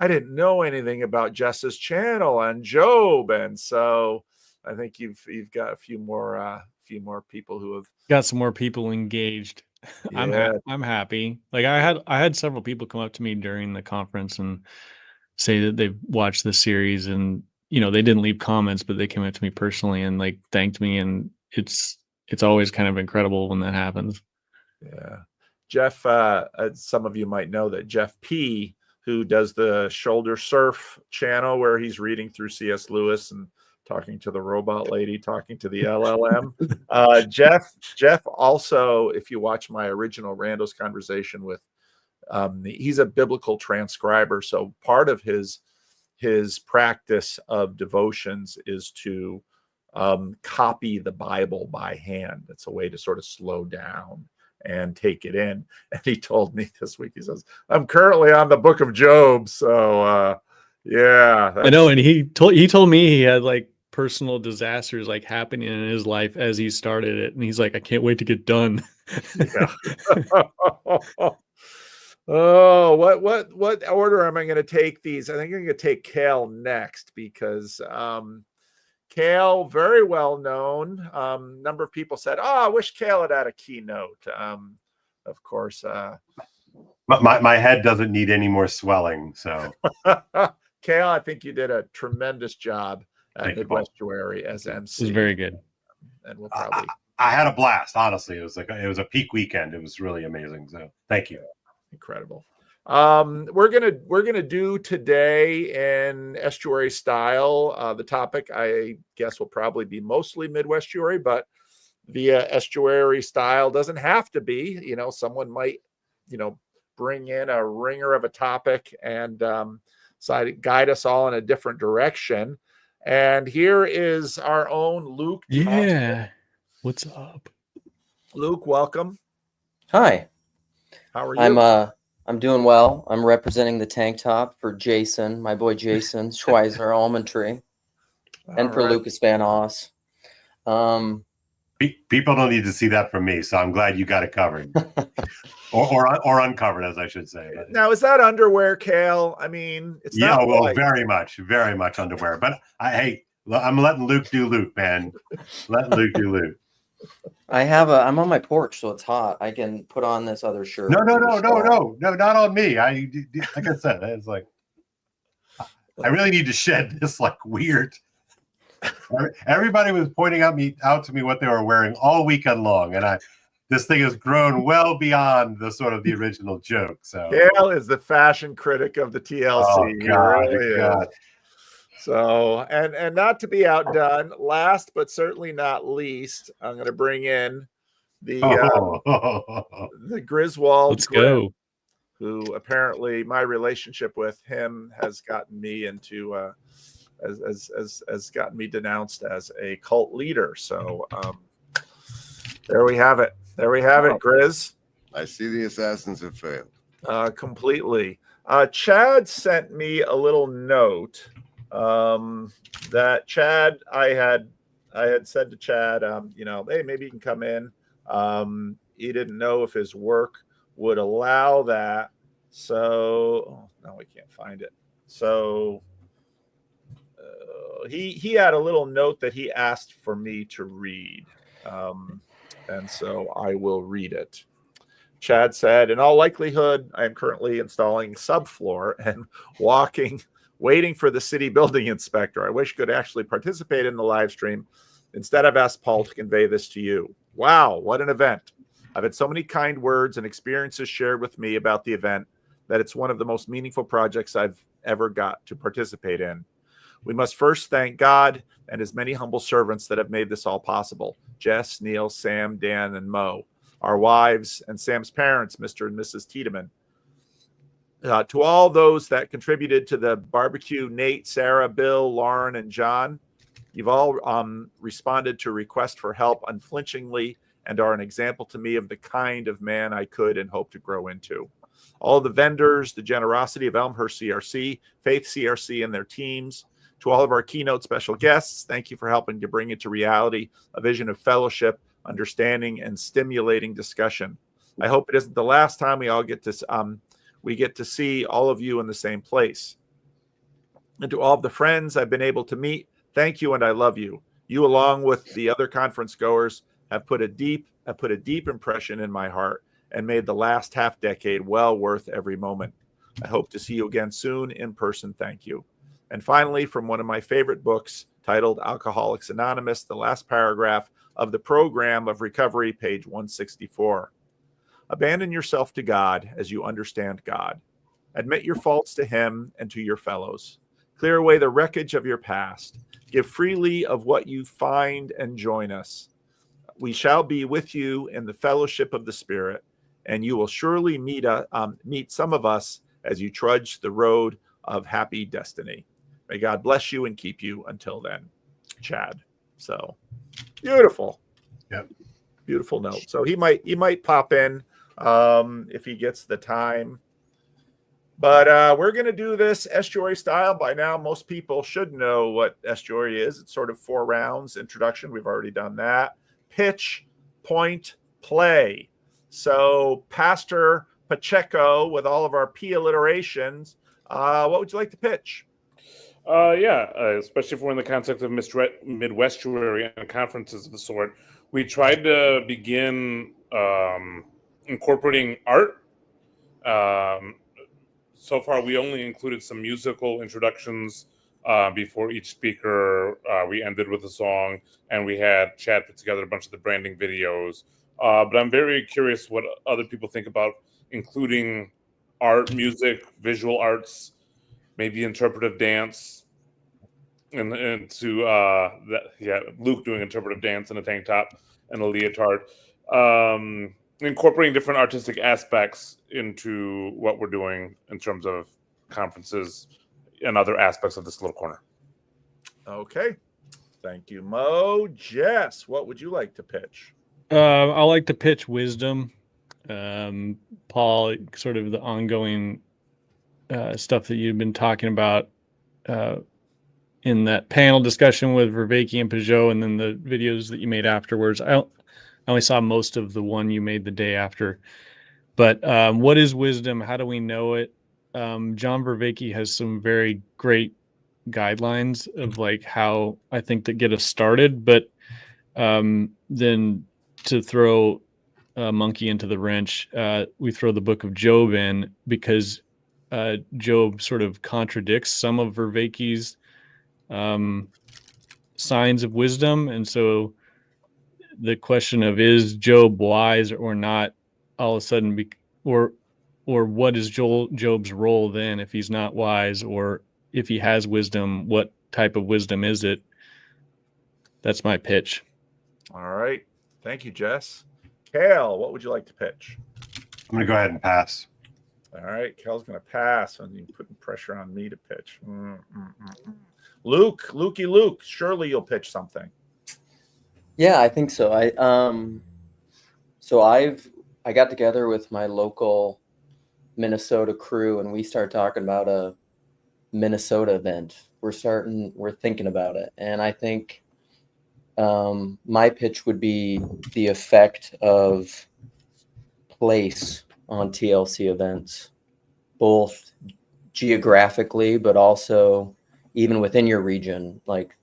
I didn't know anything about Jess's channel and Job, and so I think you've got a few more people who have got some more people engaged. yeah. I'm happy. Like I had several people come up to me during the conference and say that they've watched the series, and they didn't leave comments, but they came up to me personally and like thanked me, and it's always kind of incredible when that happens. Yeah. Jeff, some of you might know that Jeff P, who does the Shoulder Surf channel where he's reading through C.S. Lewis and talking to the robot lady, talking to the LLM. Jeff also, if you watch my original Randall's conversation with, he's a biblical transcriber. So part of his practice of devotions is to copy the Bible by hand. It's a way to sort of slow down and take it in. And he told me this week, he says, I'm currently on the book of Job. So yeah. I know, and he told me he had like personal disasters like happening in his life as he started it, and he's like, I can't wait to get done. Yeah. Oh, what order am I going to take these? I think I'm going to take Kale next because Kale, very well known. Number of people said, "Oh, I wish Kale had a keynote." Of course, my head doesn't need any more swelling. So, Kale, I think you did a tremendous job at Midwestuary as MC. It was very good, and we'll probably. I had a blast. Honestly, it was a peak weekend. It was really amazing. So, thank you. Incredible. We're gonna do today in estuary style. The topic, I guess, will probably be mostly Midwestuary, but via estuary style doesn't have to be. Someone might, bring in a ringer of a topic and guide us all in a different direction. And here is our own Luke. Yeah. Thompson. What's up, Luke? Welcome. Hi. How are you? I'm doing well. I'm representing the tank top for Jason, my boy Jason Schweizer Almond Tree, and for Lucas Van Oss. People don't need to see that from me, so I'm glad you got it covered, or uncovered, as I should say. Now, is that underwear, Kale? I mean, it's not white. Very much underwear. But I'm letting Luke do Luke, man. Letting Luke do Luke. I'm on my porch, so it's hot. I can put on this other shirt. No, not on me. Like I said, it's like I really need to shed this like weird. Everybody was pointing out to me what they were wearing all weekend long, and this thing has grown well beyond the original joke. So Kale is the fashion critic of the TLC. Oh, God, really God. Is. So, and not to be outdone, last but certainly not least, I'm going to bring in the Griswold. Let's go. Who apparently my relationship with him has gotten me into has gotten me denounced as a cult leader. So there we have it. There we have it, Grizz. I see the assassins have failed. Completely. Chad sent me a little note. That Chad, I had said to Chad, hey, maybe you can come in. He didn't know if his work would allow that. So now we can't find it. So he had a little note that he asked for me to read. And so I will read it. Chad said, in all likelihood, I am currently installing subfloor and waiting for the city building inspector. I wish could actually participate in the live stream. Instead, I've asked Paul to convey this to you. Wow, what an event. I've had so many kind words and experiences shared with me about the event that it's one of the most meaningful projects I've ever got to participate in. We must first thank God and his many humble servants that have made this all possible. Jess, Neil, Sam, Dan, and Mo. Our wives and Sam's parents, Mr. and Mrs. Tiedemann. To all those that contributed to the barbecue, Nate, Sarah, Bill, Lauren, and John, you've all responded to request for help unflinchingly and are an example to me of the kind of man I could and hope to grow into. All the vendors, the generosity of Elmhurst CRC, Faith CRC, and their teams. To all of our keynote special guests, thank you for helping to bring into reality a vision of fellowship, understanding, and stimulating discussion. I hope it isn't the last time we all get to see all of you in the same place. And to all of the friends I've been able to meet, thank you and I love you. You, along with the other conference goers, have put a deep impression in my heart and made the last half decade well worth every moment. I hope to see you again soon in person. Thank you. And finally, from one of my favorite books titled Alcoholics Anonymous, the last paragraph of the Program of Recovery, page 164. Abandon yourself to God as you understand God. Admit your faults to Him and to your fellows. Clear away the wreckage of your past. Give freely of what you find and join us. We shall be with you in the fellowship of the Spirit, and you will surely meet some of us as you trudge the road of happy destiny. May God bless you and keep you until then. Chad. So beautiful. Yep. Beautiful note. So he might pop in if he gets the time. But we're going to do this estuary style. By now, most people should know what estuary is. It's sort of 4 rounds. Introduction, we've already done that. Pitch, point, play. So Pastor Pacheco, with all of our P alliterations, what would you like to pitch? Especially if we're in the context of Midwestuary and conferences of the sort, we tried to begin incorporating art. So far, we only included some musical introductions before each speaker. We ended with a song, and we had Chad put together a bunch of the branding videos. But I'm very curious what other people think about including art, music, visual arts, maybe interpretive dance, and Luke doing interpretive dance in a tank top and a leotard, incorporating different artistic aspects into what we're doing in terms of conferences and other aspects of this little corner. Okay, thank you, Mo. Jess, what would you like to pitch? I like to pitch wisdom. Paul, sort of the ongoing stuff that you've been talking about in that panel discussion with Pvk and Peugeot, and then the videos that you made afterwards. I only saw most of the one you made the day after. But what is wisdom? How do we know it? John Vervaeke has some very great guidelines of like how I think to get us started. But then to throw a monkey into the wrench, we throw the book of Job in, because Job sort of contradicts some of Vervaeke's signs of wisdom. And so the question of, is Job wise or not, all of a sudden, or what is Job's role then if he's not wise, or if he has wisdom, what type of wisdom is it? That's my pitch. All right. Thank you, Jess. Kale, what would you like to pitch? I'm going to go ahead and pass. All right. Kale's going to pass, and you're putting pressure on me to pitch. Luke, surely you'll pitch something. Yeah, I think so. I got together with my local Minnesota crew, and we started talking about a Minnesota event. We're thinking about it. And I think my pitch would be the effect of place on TLC events, both geographically, but also even within your region, like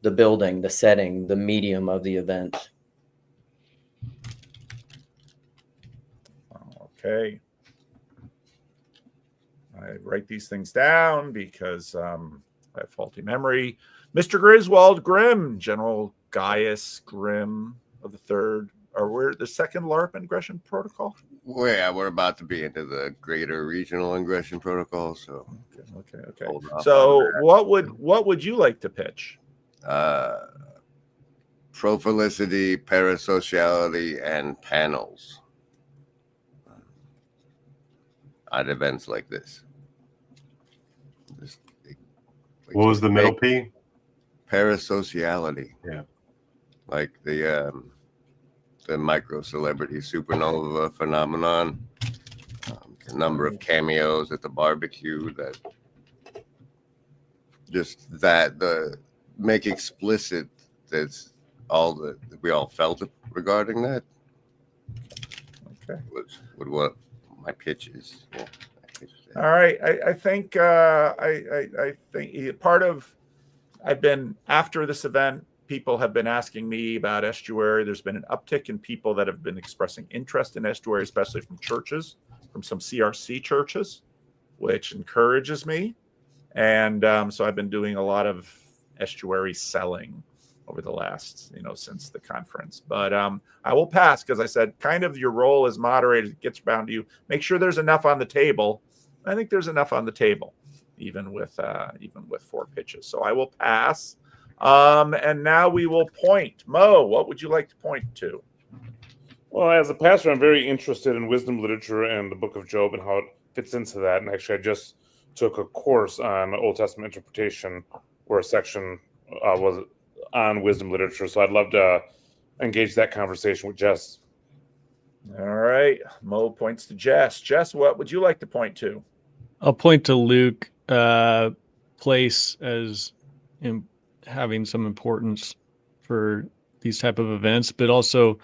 the building, the setting, the medium of the event. Okay. I write these things down because I have faulty memory. Mr. Griswold Grimm, General Gaius Grimm of the Third, or we're the Second LARP Ingression Protocol? We're about to be into the greater regional ingression protocol. So okay. Hold off So on what would you like to pitch? Prophilicity, parasociality, and panels at events like this. What was the middle P? Parasociality. Yeah. Like the micro celebrity supernova phenomenon. The number of cameos at the barbecue, make explicit that's all that we all felt regarding that. Okay. Was what my pitch is. Yeah. All right. I think I think part of I've been after this event. People have been asking me about estuary. There's been an uptick in people that have been expressing interest in estuary, especially from churches, from some CRC churches, which encourages me. And so I've been doing a lot of estuary selling over the last, since the conference. But I will pass because I said kind of your role as moderator gets bound to you. Make sure there's enough on the table. I think there's enough on the table, even with 4 pitches. So I will pass. And now we will point. Mo, what would you like to point to? Well, as a pastor, I'm very interested in wisdom literature and the Book of Job and how it fits into that. And actually, I just took a course on Old Testament interpretation where a section was on wisdom literature. So I'd love to engage that conversation with Jess. All right. Mo points to Jess. Jess, what would you like to point to? I'll point to Luke, place as having some importance for these type of events, but also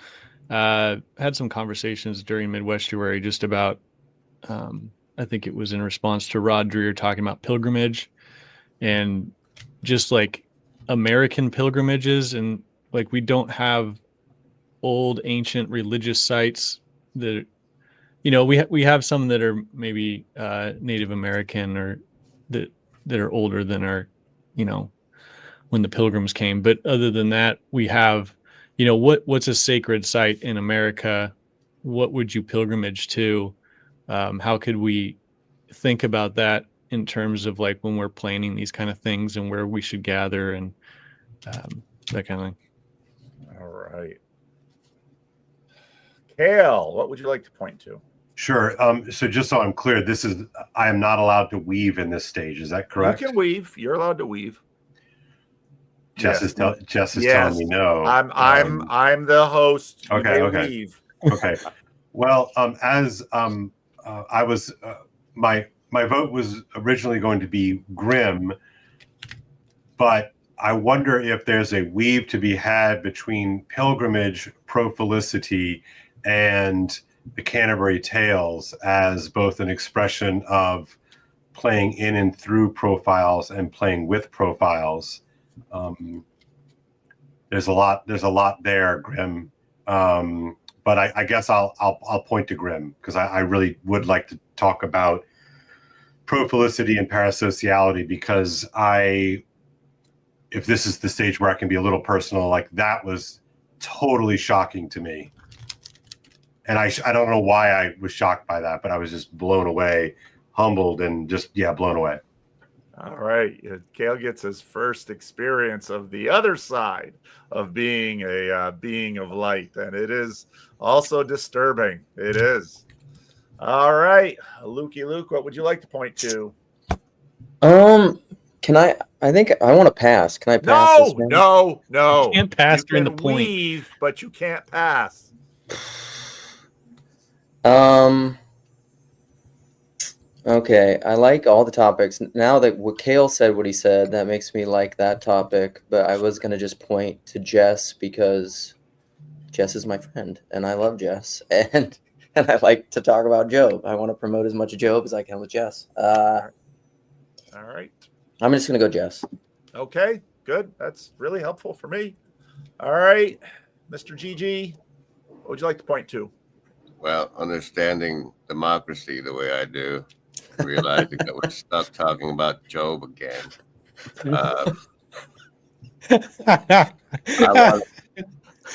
had some conversations during Midwestuary just about, I think it was in response to Rod Dreher talking about pilgrimage and just like American pilgrimages. And like, we don't have old ancient religious sites that, we have some that are maybe Native American or that are older than our, when the pilgrims came. But other than that, we have, what's a sacred site in America? What would you pilgrimage to? How could we think about that in terms of like when we're planning these kind of things and where we should gather and that kind of thing. All right. Kale, what would you like to point to? Sure. So just so I'm clear, I am not allowed to weave in this stage. Is that correct? You can weave. You're allowed to weave. Jess is telling me no. I'm the host. You okay. may weave. Okay. Well, as I was, my vote was originally going to be Grimm, but I wonder if there's a weave to be had between pilgrimage, Pro-Felicity, and the Canterbury Tales as both an expression of playing in and through profiles and playing with profiles. There's a lot there, Grimm. But I guess I'll point to Grimm because I really would like to talk about Pro-Felicity and parasociality because if this is the stage where I can be a little personal, like that was totally shocking to me. And I don't know why I was shocked by that, but I was just blown away, humbled, and just, blown away. All right. Kale gets his first experience of the other side of being a being of light. And it is also disturbing. It is. All right. Lukey Luke, what would you like to point to? Can I think I want to pass. Can I pass this one? No. You can't pass You during the can point. weave, but you can't pass. Okay, I like all the topics. Now that what Kale said what he said, that makes me like that topic. But I was gonna just point to Jess because Jess is my friend, and I love Jess, and I like to talk about Job. I want to promote as much of Job as I can with Jess. All right. I'm just gonna go Jess. Okay, good. That's really helpful for me. All right, Mr. GG, what would you like to point to? Well, understanding democracy the way I do, realizing that we're stuck talking about Job again.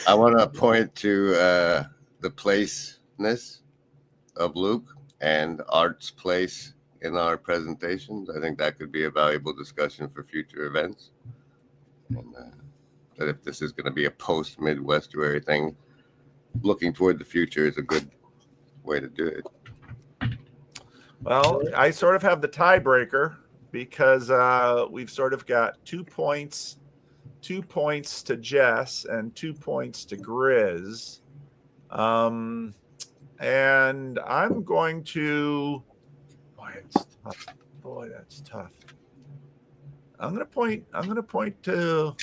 I want to point to the placeness of Luke and art's place in our presentations. I think that could be a valuable discussion for future events. And that if this is going to be a post-Midwestuary thing, looking toward the future is a good way to do it. Well, I sort of have the tiebreaker because we've sort of got 2 points to Jess and 2 points to Grizz. And I'm going to, boy, that's tough. I'm going to point to,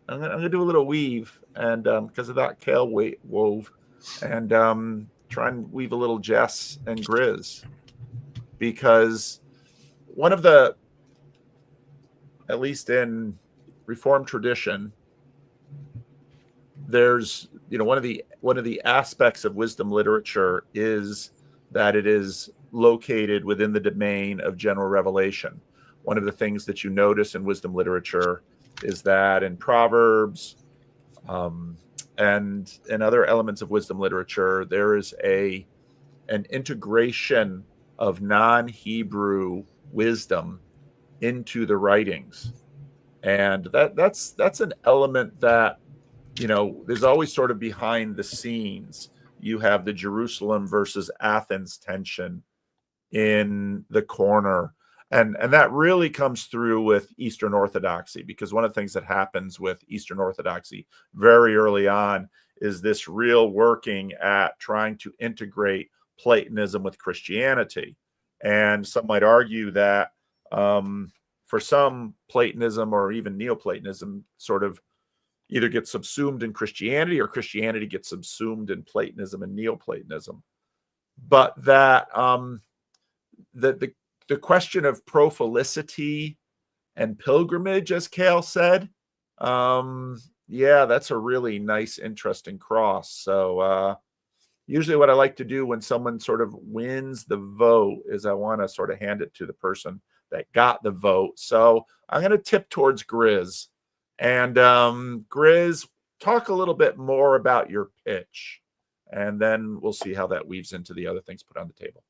I'm going to do a little weave and because of that Kale wove and try and weave a little Jess and Grizz, because one of the, at least in Reformed tradition, there's, you know, one of the aspects of wisdom literature is that it is located within the domain of general revelation. One of the things that you notice in wisdom literature is that in Proverbs and in other elements of wisdom literature, there is an integration of non-Hebrew wisdom into the writings. And that's an element that, you know, there's always sort of behind the scenes. You have the Jerusalem versus Athens tension in the corner. And that really comes through with Eastern Orthodoxy, because one of the things that happens with Eastern Orthodoxy very early on is this real working at trying to integrate Platonism with Christianity. And some might argue that for some, Platonism or even Neoplatonism sort of either gets subsumed in Christianity, or Christianity gets subsumed in Platonism and Neoplatonism. But that the question of prophylicity and pilgrimage, as Cale said, yeah, that's a really nice, interesting cross. So usually what I like to do when someone sort of wins the vote is I want to sort of hand it to the person that got the vote. So I'm going to tip towards Grizz. And Grizz, talk a little bit more about your pitch, and then we'll see how that weaves into the other things put on the table.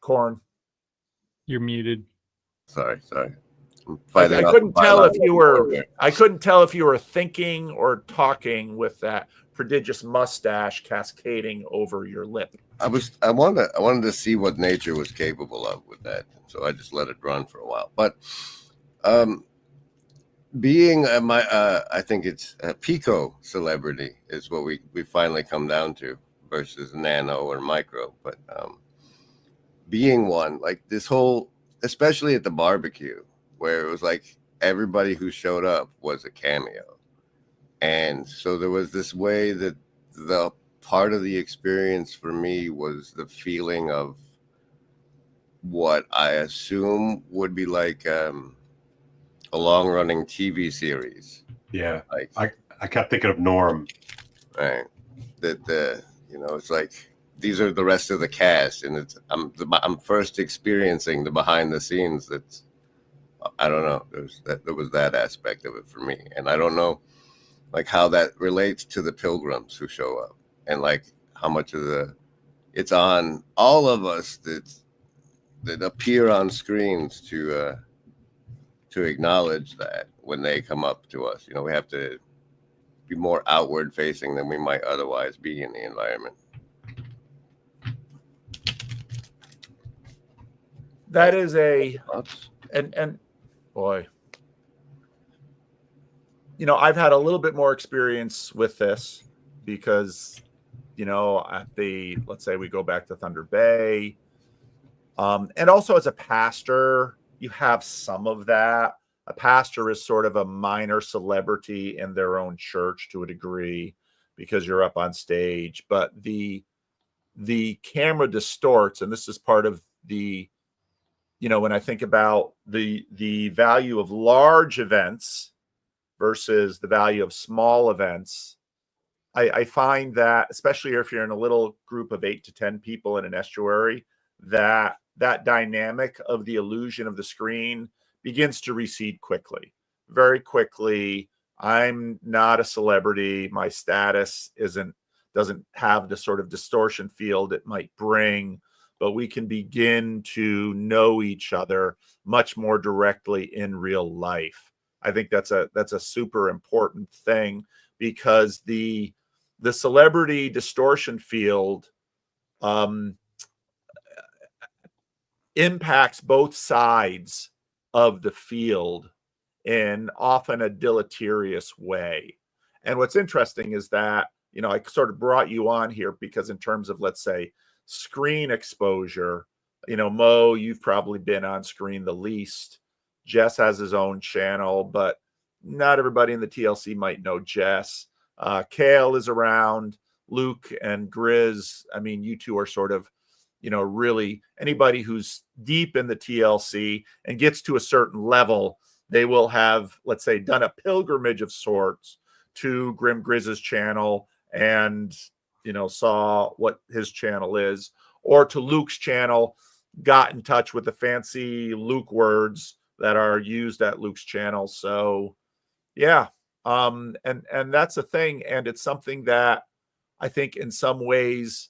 Corn. You're muted. Sorry. I couldn't tell if you were. I couldn't tell if you were thinking or talking with that prodigious mustache cascading over your lip. I wanted to see what nature was capable of with that, so I just let it run for a while. But being I think it's a pico celebrity is what we finally come down to versus nano or micro. But being one, like this whole, especially at the barbecue, where it was like everybody who showed up was a cameo. And so there was this way that the part of the experience for me was the feeling of what I assume would be like a long-running TV series. Yeah, like I kept thinking of Norm. Right, that it's like these are the rest of the cast, and I'm first experiencing the behind the scenes. That's, I don't know. There was that aspect of it for me, and I don't know like how that relates to the pilgrims who show up, and like how much of it's on all of us that appear on screens to acknowledge that when they come up to us. You know, we have to be more outward facing than we might otherwise be in the environment. That is and boy, you know, I've had a little bit more experience with this because, you know, let's say we go back to Thunder Bay, and also as a pastor, you have some of that. A pastor is sort of a minor celebrity in their own church to a degree because you're up on stage, but the camera distorts, and this is part of the, you know, when I think about the value of large events versus the value of small events, I find that, especially if you're in a little group of 8 to 10 people in an estuary, that dynamic of the illusion of the screen begins to recede quickly, very quickly. I'm not a celebrity. My status doesn't have the sort of distortion field it might bring, but we can begin to know each other much more directly in real life. I think that's a super important thing, because the celebrity distortion field impacts both sides of the field in often a deleterious way. And what's interesting is that, you know, I sort of brought you on here because in terms of, let's say, screen exposure, Mo, you've probably been on screen the least. Jess has his own channel, but not everybody in the TLC might know Jess. Kale is around. Luke and Grizz. I mean, you two are sort of, really anybody who's deep in the TLC and gets to a certain level, they will have, let's say, done a pilgrimage of sorts to Grim Grizz's channel and, saw what his channel is, or to Luke's channel, got in touch with the fancy Luke words that are used at Luke's channel. So yeah. And that's a thing. And it's something that I think in some ways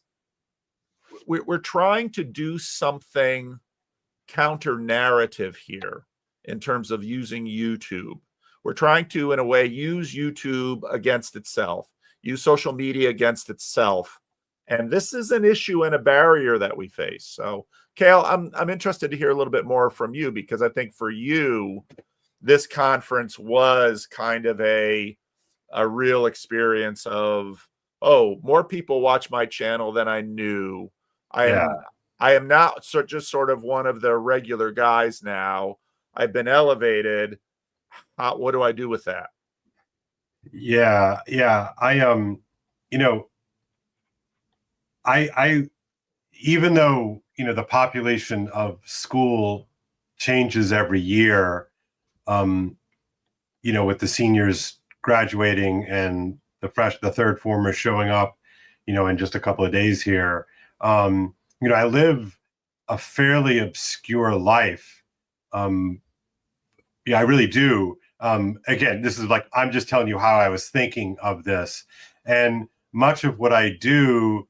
we're trying to do something counter narrative here in terms of using YouTube. We're trying to, in a way, use YouTube against itself, use social media against itself. And this is an issue and a barrier that we face. So, Kale, I'm interested to hear a little bit more from you, because I think for you, this conference was kind of a real experience of, oh, more people watch my channel than I knew. I am not just sort of one of the regular guys now. I've been elevated. What do I do with that? Yeah. I even though the population of school changes every year, with the seniors graduating and the third formers showing up, in just a couple of days here. I live a fairly obscure life. I really do. Again, this is like, I'm just telling you how I was thinking of this. And much of what I do,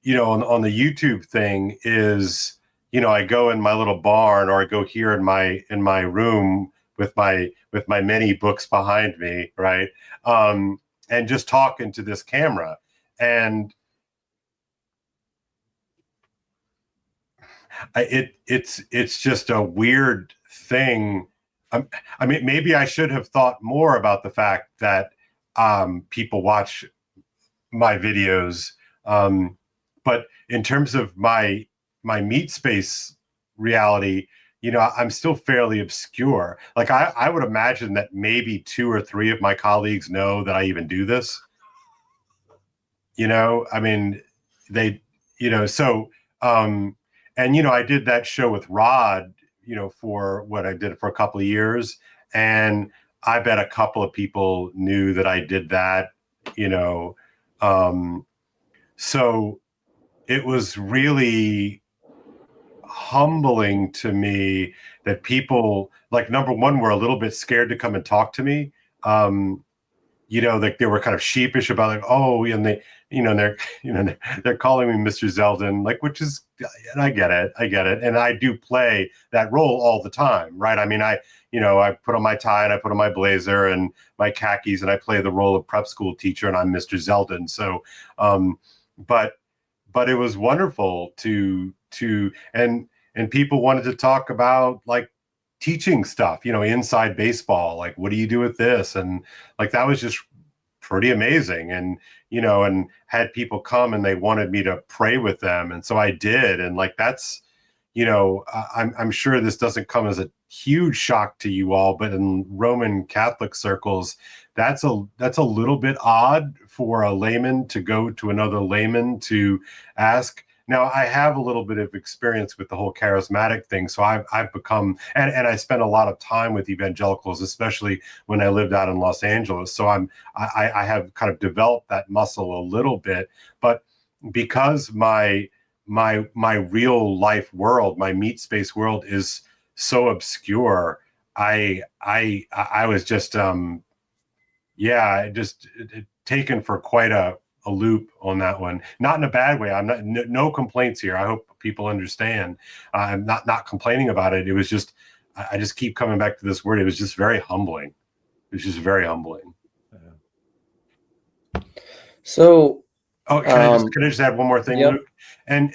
on the YouTube thing is, I go in my little barn, or I go here in my room with my many books behind me, right? And just talk into this camera. And it's just a weird thing. I mean, maybe I should have thought more about the fact that people watch my videos. But in terms of my meat space reality, I'm still fairly obscure. Like I would imagine that maybe 2 or 3 of my colleagues know that I even do this. I mean, they, so, and, I did that show with Rod, for what I did for a couple of years. And I bet a couple of people knew that I did that, so it was really humbling to me that people, like, number one, were a little bit scared to come and talk to me. Like they were kind of sheepish about, like, oh, and they, they're calling me Mr. Zeldin, like, which is, and I get it. And I do play that role all the time, right? I mean, I put on my tie and I put on my blazer and my khakis and I play the role of prep school teacher, and I'm Mr. Zeldin. So, but it was wonderful to and people wanted to talk about, like, teaching stuff, inside baseball, like, what do you do with this? And like, that was just pretty amazing. And, and had people come and they wanted me to pray with them. And so I did. And like, that's, I'm sure this doesn't come as a huge shock to you all, but in Roman Catholic circles, that's a little bit odd for a layman to go to another layman to ask. Now, I have a little bit of experience with the whole charismatic thing, so I've become, and I spent a lot of time with evangelicals, especially when I lived out in Los Angeles. So I have kind of developed that muscle a little bit, but because my real life world, my meat space world, is so obscure, I was just just taken for quite a loop on that one. Not in a bad way. I'm not, no complaints here. I hope people understand. I'm not complaining about it. It was just, I just keep coming back to this word. It was just very humbling. It was just very humbling. So, can I just add one more thing, yep. Luke? And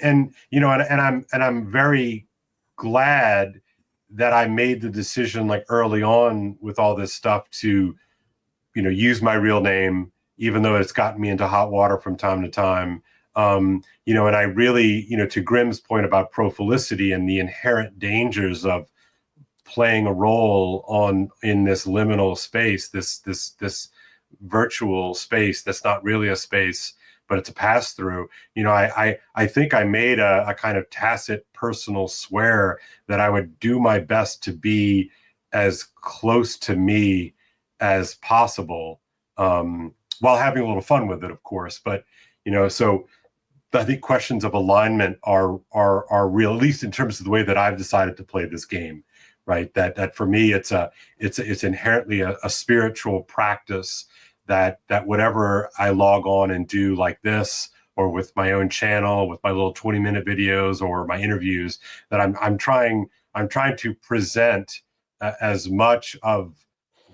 I'm very glad that I made the decision, like, early on with all this stuff, to, use my real name, even though it's gotten me into hot water from time to time. You know, and I really, you know, to Grimm's point about prophilicity and the inherent dangers of playing a role in this liminal space, this virtual space that's not really a space, but it's a pass through. You know, I think I made a kind of tacit personal swear that I would do my best to be as close to me as possible, while having a little fun with it, of course. But, you know, so I think questions of alignment are real, at least in terms of the way that I've decided to play this game, right? That for me, it's inherently a spiritual practice that whatever I log on and do like this, or with my own channel, with my little 20-minute videos or my interviews, that I'm trying to present as much of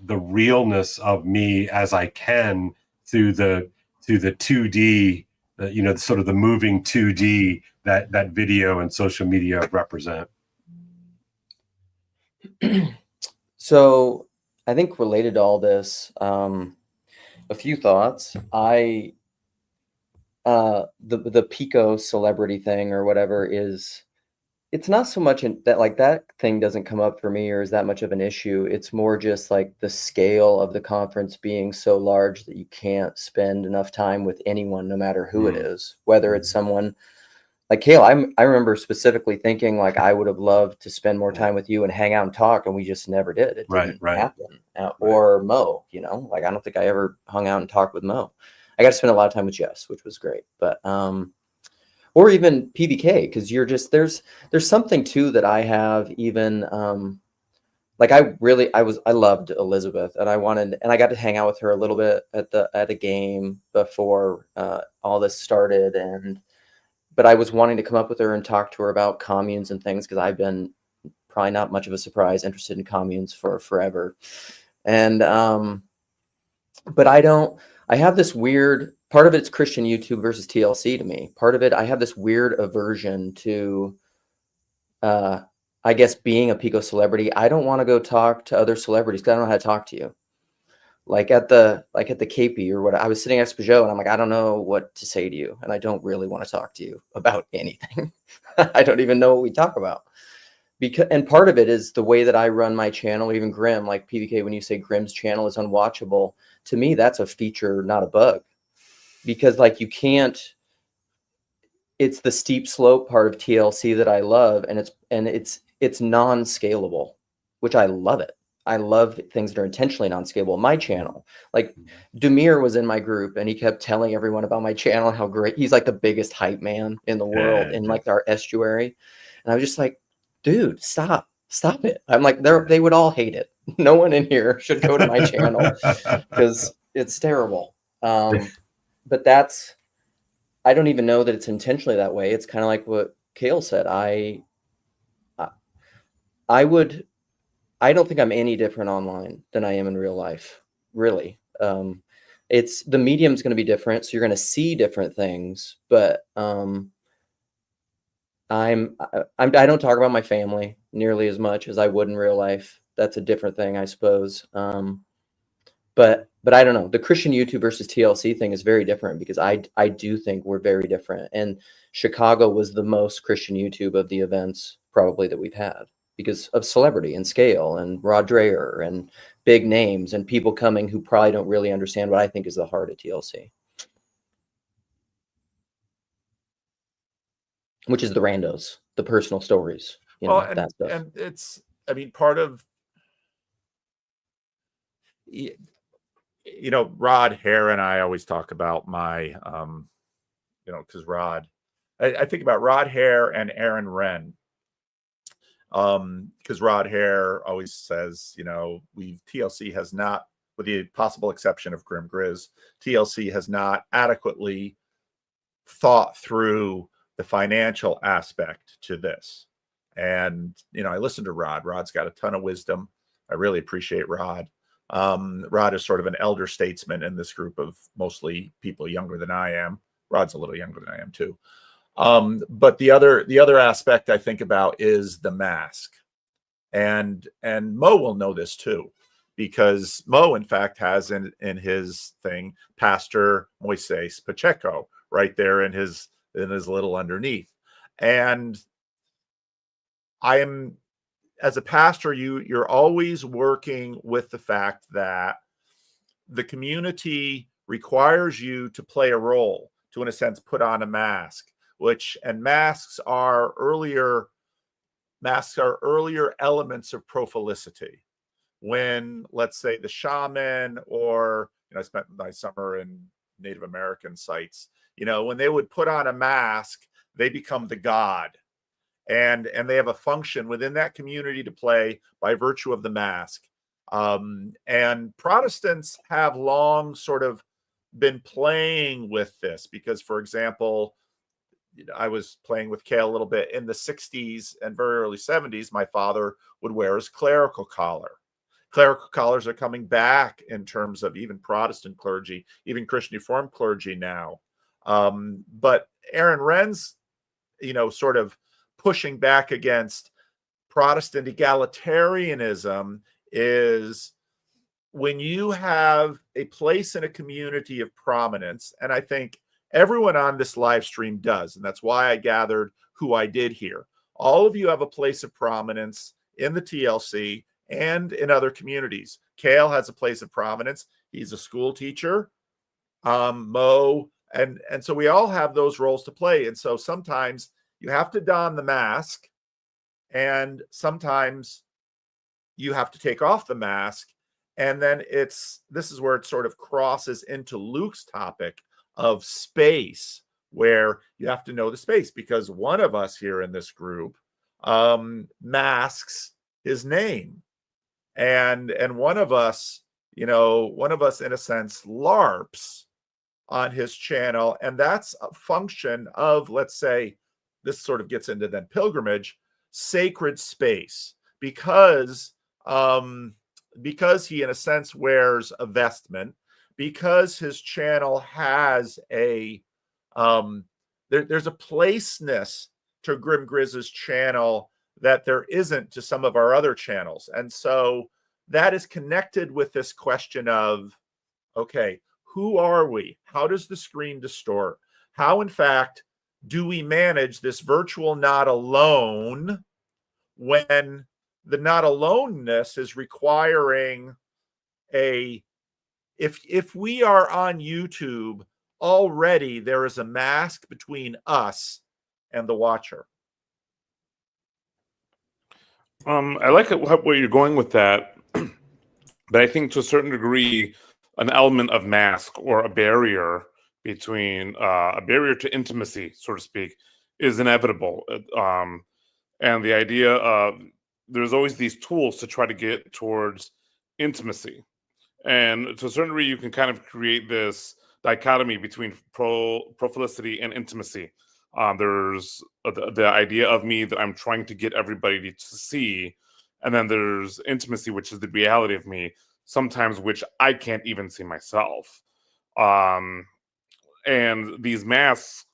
the realness of me as I can through the 2D, you know, sort of the moving 2D that video and social media represent. So I think related to all this, a few thoughts. The Pico celebrity thing or whatever it's not so much that like that thing doesn't come up for me or is that much of an issue. It's more just like the scale of the conference being so large that you can't spend enough time with anyone, no matter who it is, whether it's someone like Kale. I remember specifically thinking like I would have loved to spend more time with you and hang out and talk, and we just never did. It didn't happen. Or Mo, you know, like I don't think I ever hung out and talked with Mo. I got to spend a lot of time with Jess, which was great. But or even PVK, because you're just there's something too that I have even like I loved Elizabeth, and I got to hang out with her a little bit at a game before all this started, but I was wanting to come up with her and talk to her about communes and things, because I've been, probably not much of a surprise, interested in communes for forever. And but I have this weird part of it's Christian YouTube versus TLC to me. Part of it, I have this weird aversion to I guess being a Pico celebrity. I don't want to go talk to other celebrities because I don't know how to talk to you. Like at the KP or what, I was sitting next to Peugeot and I'm like, I don't know what to say to you, and I don't really want to talk to you about anything. I don't even know what we talk about. And part of it is the way that I run my channel, even Grimm, like PVK, when you say Grimm's channel is unwatchable, to me, that's a feature, not a bug. Because like you can't, it's the steep slope part of TLC that I love, and it's non-scalable, which I love it. I love things that are intentionally non-scalable. My channel, like Demir was in my group and he kept telling everyone about my channel and how great, he's like the biggest hype man in the world in like our estuary. And I was just like, dude, stop it. I'm like, they would all hate it. No one in here should go to my channel because it's terrible. But I don't even know that it's intentionally that way. It's kind of like what Kale said. I don't think I'm any different online than I am in real life, really. It's the medium's going to be different, so you're going to see different things. But I don't talk about my family nearly as much as I would in real life. That's a different thing, I suppose. But I don't know. The Christian YouTube versus TLC thing is very different because I do think we're very different. And Chicago was the most Christian YouTube of the events probably that we've had, because of celebrity and scale and Rod Dreher and big names and people coming who probably don't really understand what I think is the heart of TLC, which is the randos, the personal stories, that stuff. And it's, I mean, part of, Rod Hare and I always talk about my, because Rod, I think about Rod Hare and Aaron Wren. Because Rod Hare always says, TLC has not, with the possible exception of Grim Grizz, TLC has not adequately thought through the financial aspect to this. And, I listened to Rod. Rod's got a ton of wisdom. I really appreciate Rod. Rod is sort of an elder statesman in this group of mostly people younger than I am. Rod's a little younger than I am too. But the other aspect I think about is the mask, and Mo will know this too, because Mo in fact has in his thing Pastor Moises Pacheco right there in his than is little underneath. And I am, as a pastor, you're always working with the fact that the community requires you to play a role, to in a sense put on a mask, and masks are earlier elements of prophylicity. When, let's say, the shaman, or I spent my summer in Native American sites, when they would put on a mask, they become the god, and they have a function within that community to play by virtue of the mask. And Protestants have long sort of been playing with this because, for example, I was playing with Cale a little bit in the 60s and very early 70s. My father would wear his clerical collar. Clerical collars are coming back in terms of even Protestant clergy, even Christian Reformed clergy now. But Aaron Wren's, sort of pushing back against Protestant egalitarianism is when you have a place in a community of prominence, and I think everyone on this live stream does, and that's why I gathered who I did here. All of you have a place of prominence in the TLC and in other communities. Cale has a place of prominence. He's a school teacher. Mo, and so we all have those roles to play. And so sometimes you have to don the mask, and sometimes you have to take off the mask. And then this is where it sort of crosses into Luke's topic of space, where you have to know the space, because one of us here in this group masks his name, and one of us in a sense LARPs on his channel, and that's a function of, let's say, this sort of gets into then pilgrimage, sacred space, because he in a sense wears a vestment, because his channel has there's a placeness to Grim Grizz's channel that there isn't to some of our other channels. And so that is connected with this question of, okay, who are we? How does the screen distort? How, in fact, do we manage this virtual not alone when the not aloneness is requiring if we are on YouTube, already there is a mask between us and the watcher. I like where you're going with that, but I think to a certain degree, an element of mask or a barrier between a barrier to intimacy, so to speak, is inevitable. And the idea of there's always these tools to try to get towards intimacy. And to a certain degree, you can kind of create this dichotomy between prophylicity and intimacy. There's the idea of me that I'm trying to get everybody to see. And then there's intimacy, which is the reality of me, sometimes which I can't even see myself. And these masks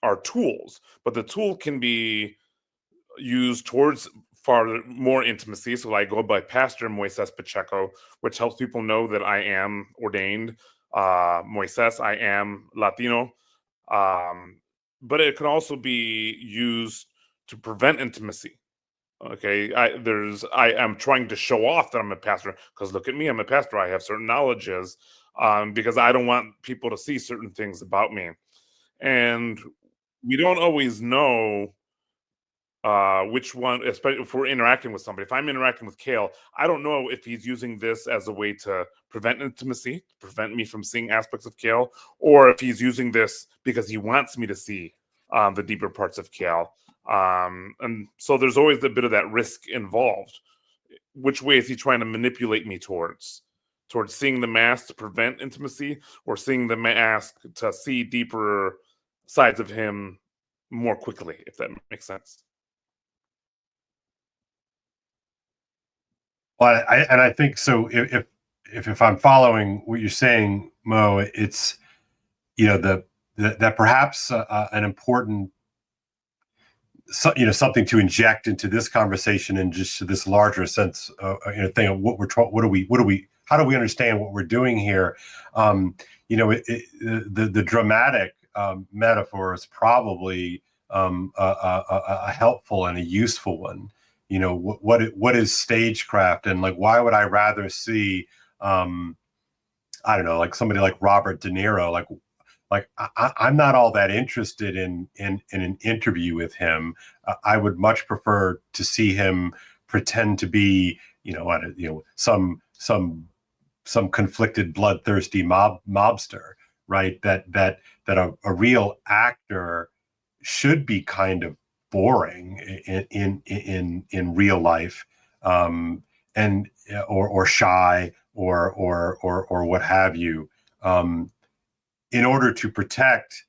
are tools, but the tool can be used towards far more intimacy. So I go by Pastor Moises Pacheco, which helps people know that I am ordained. Moises, I am Latino. But it can also be used to prevent intimacy. Okay, I am trying to show off that I'm a pastor, because look at me, I'm a pastor. I have certain knowledges, because I don't want people to see certain things about me. And we don't always know which one, especially if we're interacting with somebody. If I'm interacting with Cale, I don't know if he's using this as a way to prevent intimacy, to prevent me from seeing aspects of Cale, or if he's using this because he wants me to see the deeper parts of Cale. And so there's always a bit of that risk involved. Which way is he trying to manipulate me towards seeing the mask to prevent intimacy, or seeing the mask to see deeper sides of him more quickly, if that makes sense? Well, I think so. If I'm following what you're saying, Mo, it's that perhaps an important something to inject into this conversation and just to this larger sense thing of how do we understand what we're doing here? The dramatic metaphor is probably a helpful and a useful one. You know, what is stagecraft, and like why would I rather see I don't know, like somebody like Robert De Niro, like I'm not all that interested in an interview with him. I would much prefer to see him pretend to be, some conflicted, bloodthirsty mobster, right? That a real actor should be kind of boring in real life, and or shy or what have you, in order to protect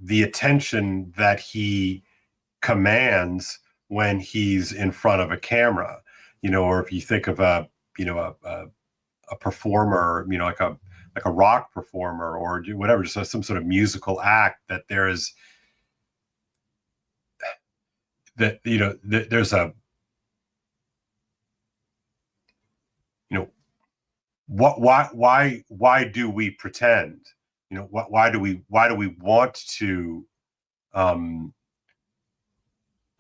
the attention that he commands when he's in front of a camera, or if you think of a performer, like a rock performer or whatever, just some sort of musical act, that there's there's a, why do we pretend? Why do we want to?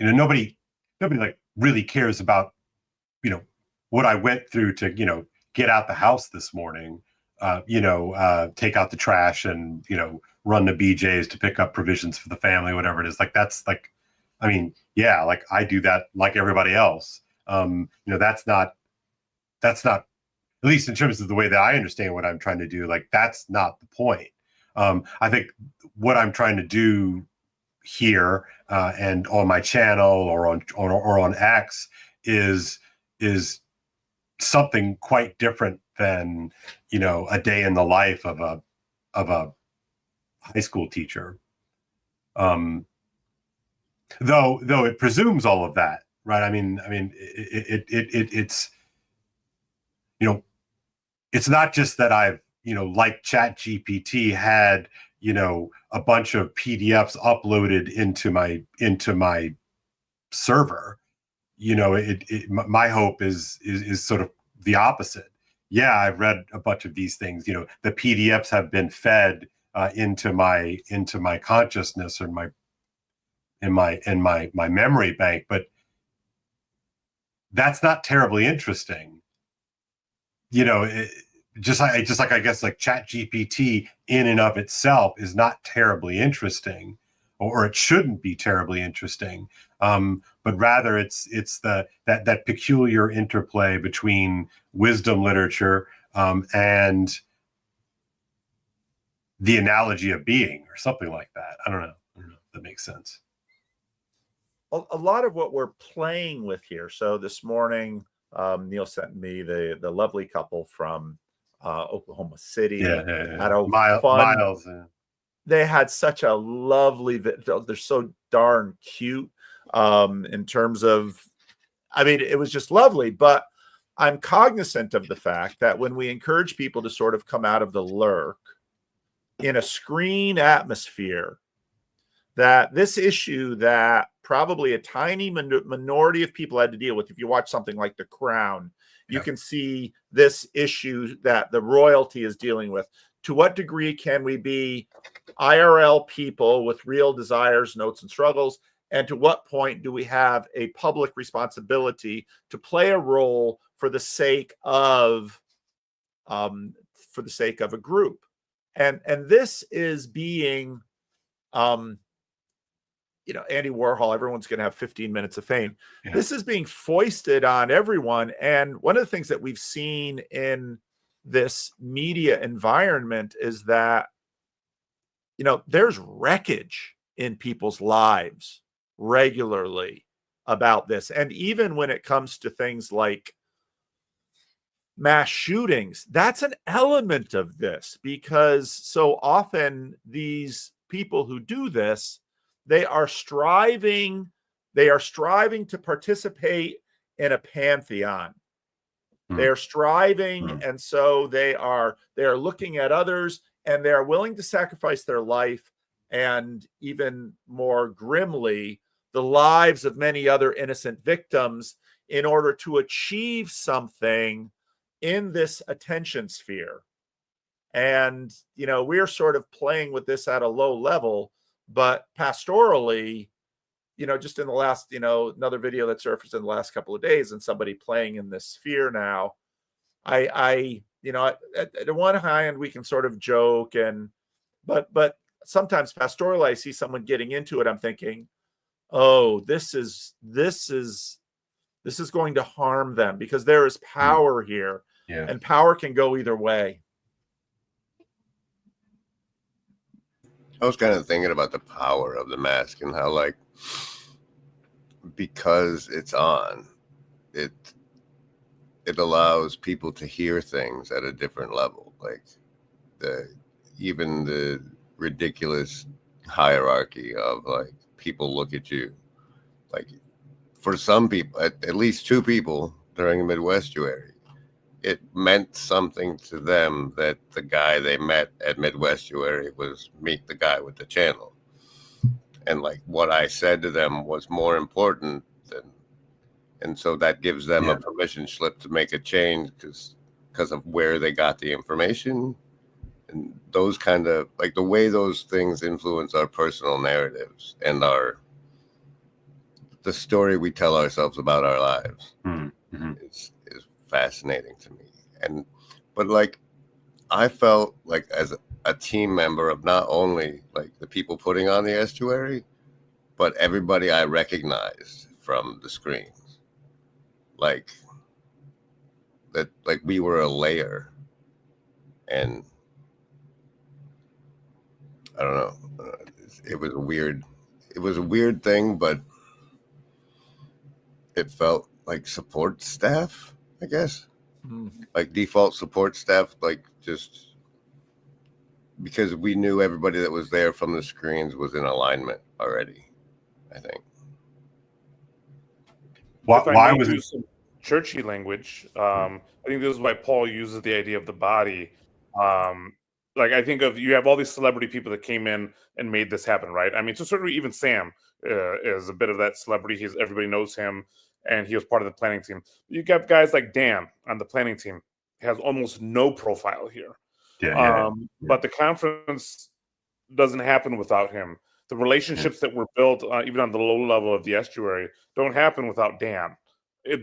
Nobody like really cares about what I went through to get out the house this morning. Take out the trash and run to BJ's to pick up provisions for the family, whatever it is. Like that's like, I mean, yeah, like I do that like everybody else. That's not, at least in terms of the way that I understand what I'm trying to do, like that's not the point. I think what I'm trying to do here and on my channel or on X is something quite different than a day in the life of a high school teacher. Though it presumes all of that, right? I mean, it's it's not just that I've, like ChatGPT had, a bunch of PDFs uploaded into my server. My hope is sort of the opposite. Yeah, I've read a bunch of these things. The PDFs have been fed into my consciousness or in my memory bank, but that's not terribly interesting. Just like I guess like ChatGPT in and of itself is not terribly interesting, or it shouldn't be terribly interesting. But rather it's that peculiar interplay between wisdom literature and the analogy of being, or something like that. I don't know if that makes sense. A lot of what we're playing with here. So this morning, Neil sent me the lovely couple from Oklahoma City. Yeah. Had a Miles. They had such a lovely. They're so darn cute. In terms of, I mean, it was just lovely. But I'm cognizant of the fact that when we encourage people to sort of come out of the lurk in a screen atmosphere, that this issue that probably a tiny minority of people had to deal with. If you watch something like The Crown, you can see this issue that the royalty is dealing with. To what degree can we be IRL people with real desires, notes, and struggles? And to what point do we have a public responsibility to play a role for the sake of a group? And this is being Andy Warhol, everyone's going to have 15 minutes of fame. Yeah. This is being foisted on everyone. And one of the things that we've seen in this media environment is that, there's wreckage in people's lives regularly about this. And even when it comes to things like mass shootings, that's an element of this, because so often these people who do this, they are striving to participate in a pantheon. They are striving, and so they are looking at others, and they are willing to sacrifice their life, and even more grimly, the lives of many other innocent victims, in order to achieve something in this attention sphere. And, we're sort of playing with this at a low level, but pastorally, just in the last, another video that surfaced in the last couple of days, and somebody playing in this sphere now, at the one hand, we can sort of joke but sometimes pastorally, I see someone getting into it. I'm thinking, oh, this is going to harm them, because there is power here, and power can go either way. I was kind of thinking about the power of the mask and how, like, because it's on, it allows people to hear things at a different level. Like even the ridiculous hierarchy of, like, people look at you. Like, for some people, at least 2 people during the Midwestuary, it meant something to them that the guy they met at Midwestuary was Meet the Guy with the Channel. And, like, what I said to them was more important than, and so that gives them a permission slip to make a change because of where they got the information. And those kind of, like, the way those things influence our personal narratives and the story we tell ourselves about our lives is fascinating to me. But like, I felt like as a team member of not only, like, the people putting on the estuary, but everybody I recognized from the screens, like that, like we were a layer. And I don't know, it was a weird thing, but it felt like support staff, I guess. Like default support staff, like, just because we knew everybody that was there from the screens was in alignment already, I think. Why was use some churchy language? I think this is why Paul uses the idea of the body. Like, I think of, you have all these celebrity people that came in and made this happen, right? I mean, so certainly even Sam is a bit of that celebrity. Everybody knows him, and he was part of the planning team. You got guys like Dan on the planning team, has almost no profile here. But the conference doesn't happen without him. The relationships that were built, even on the low level of the estuary, don't happen without Dan.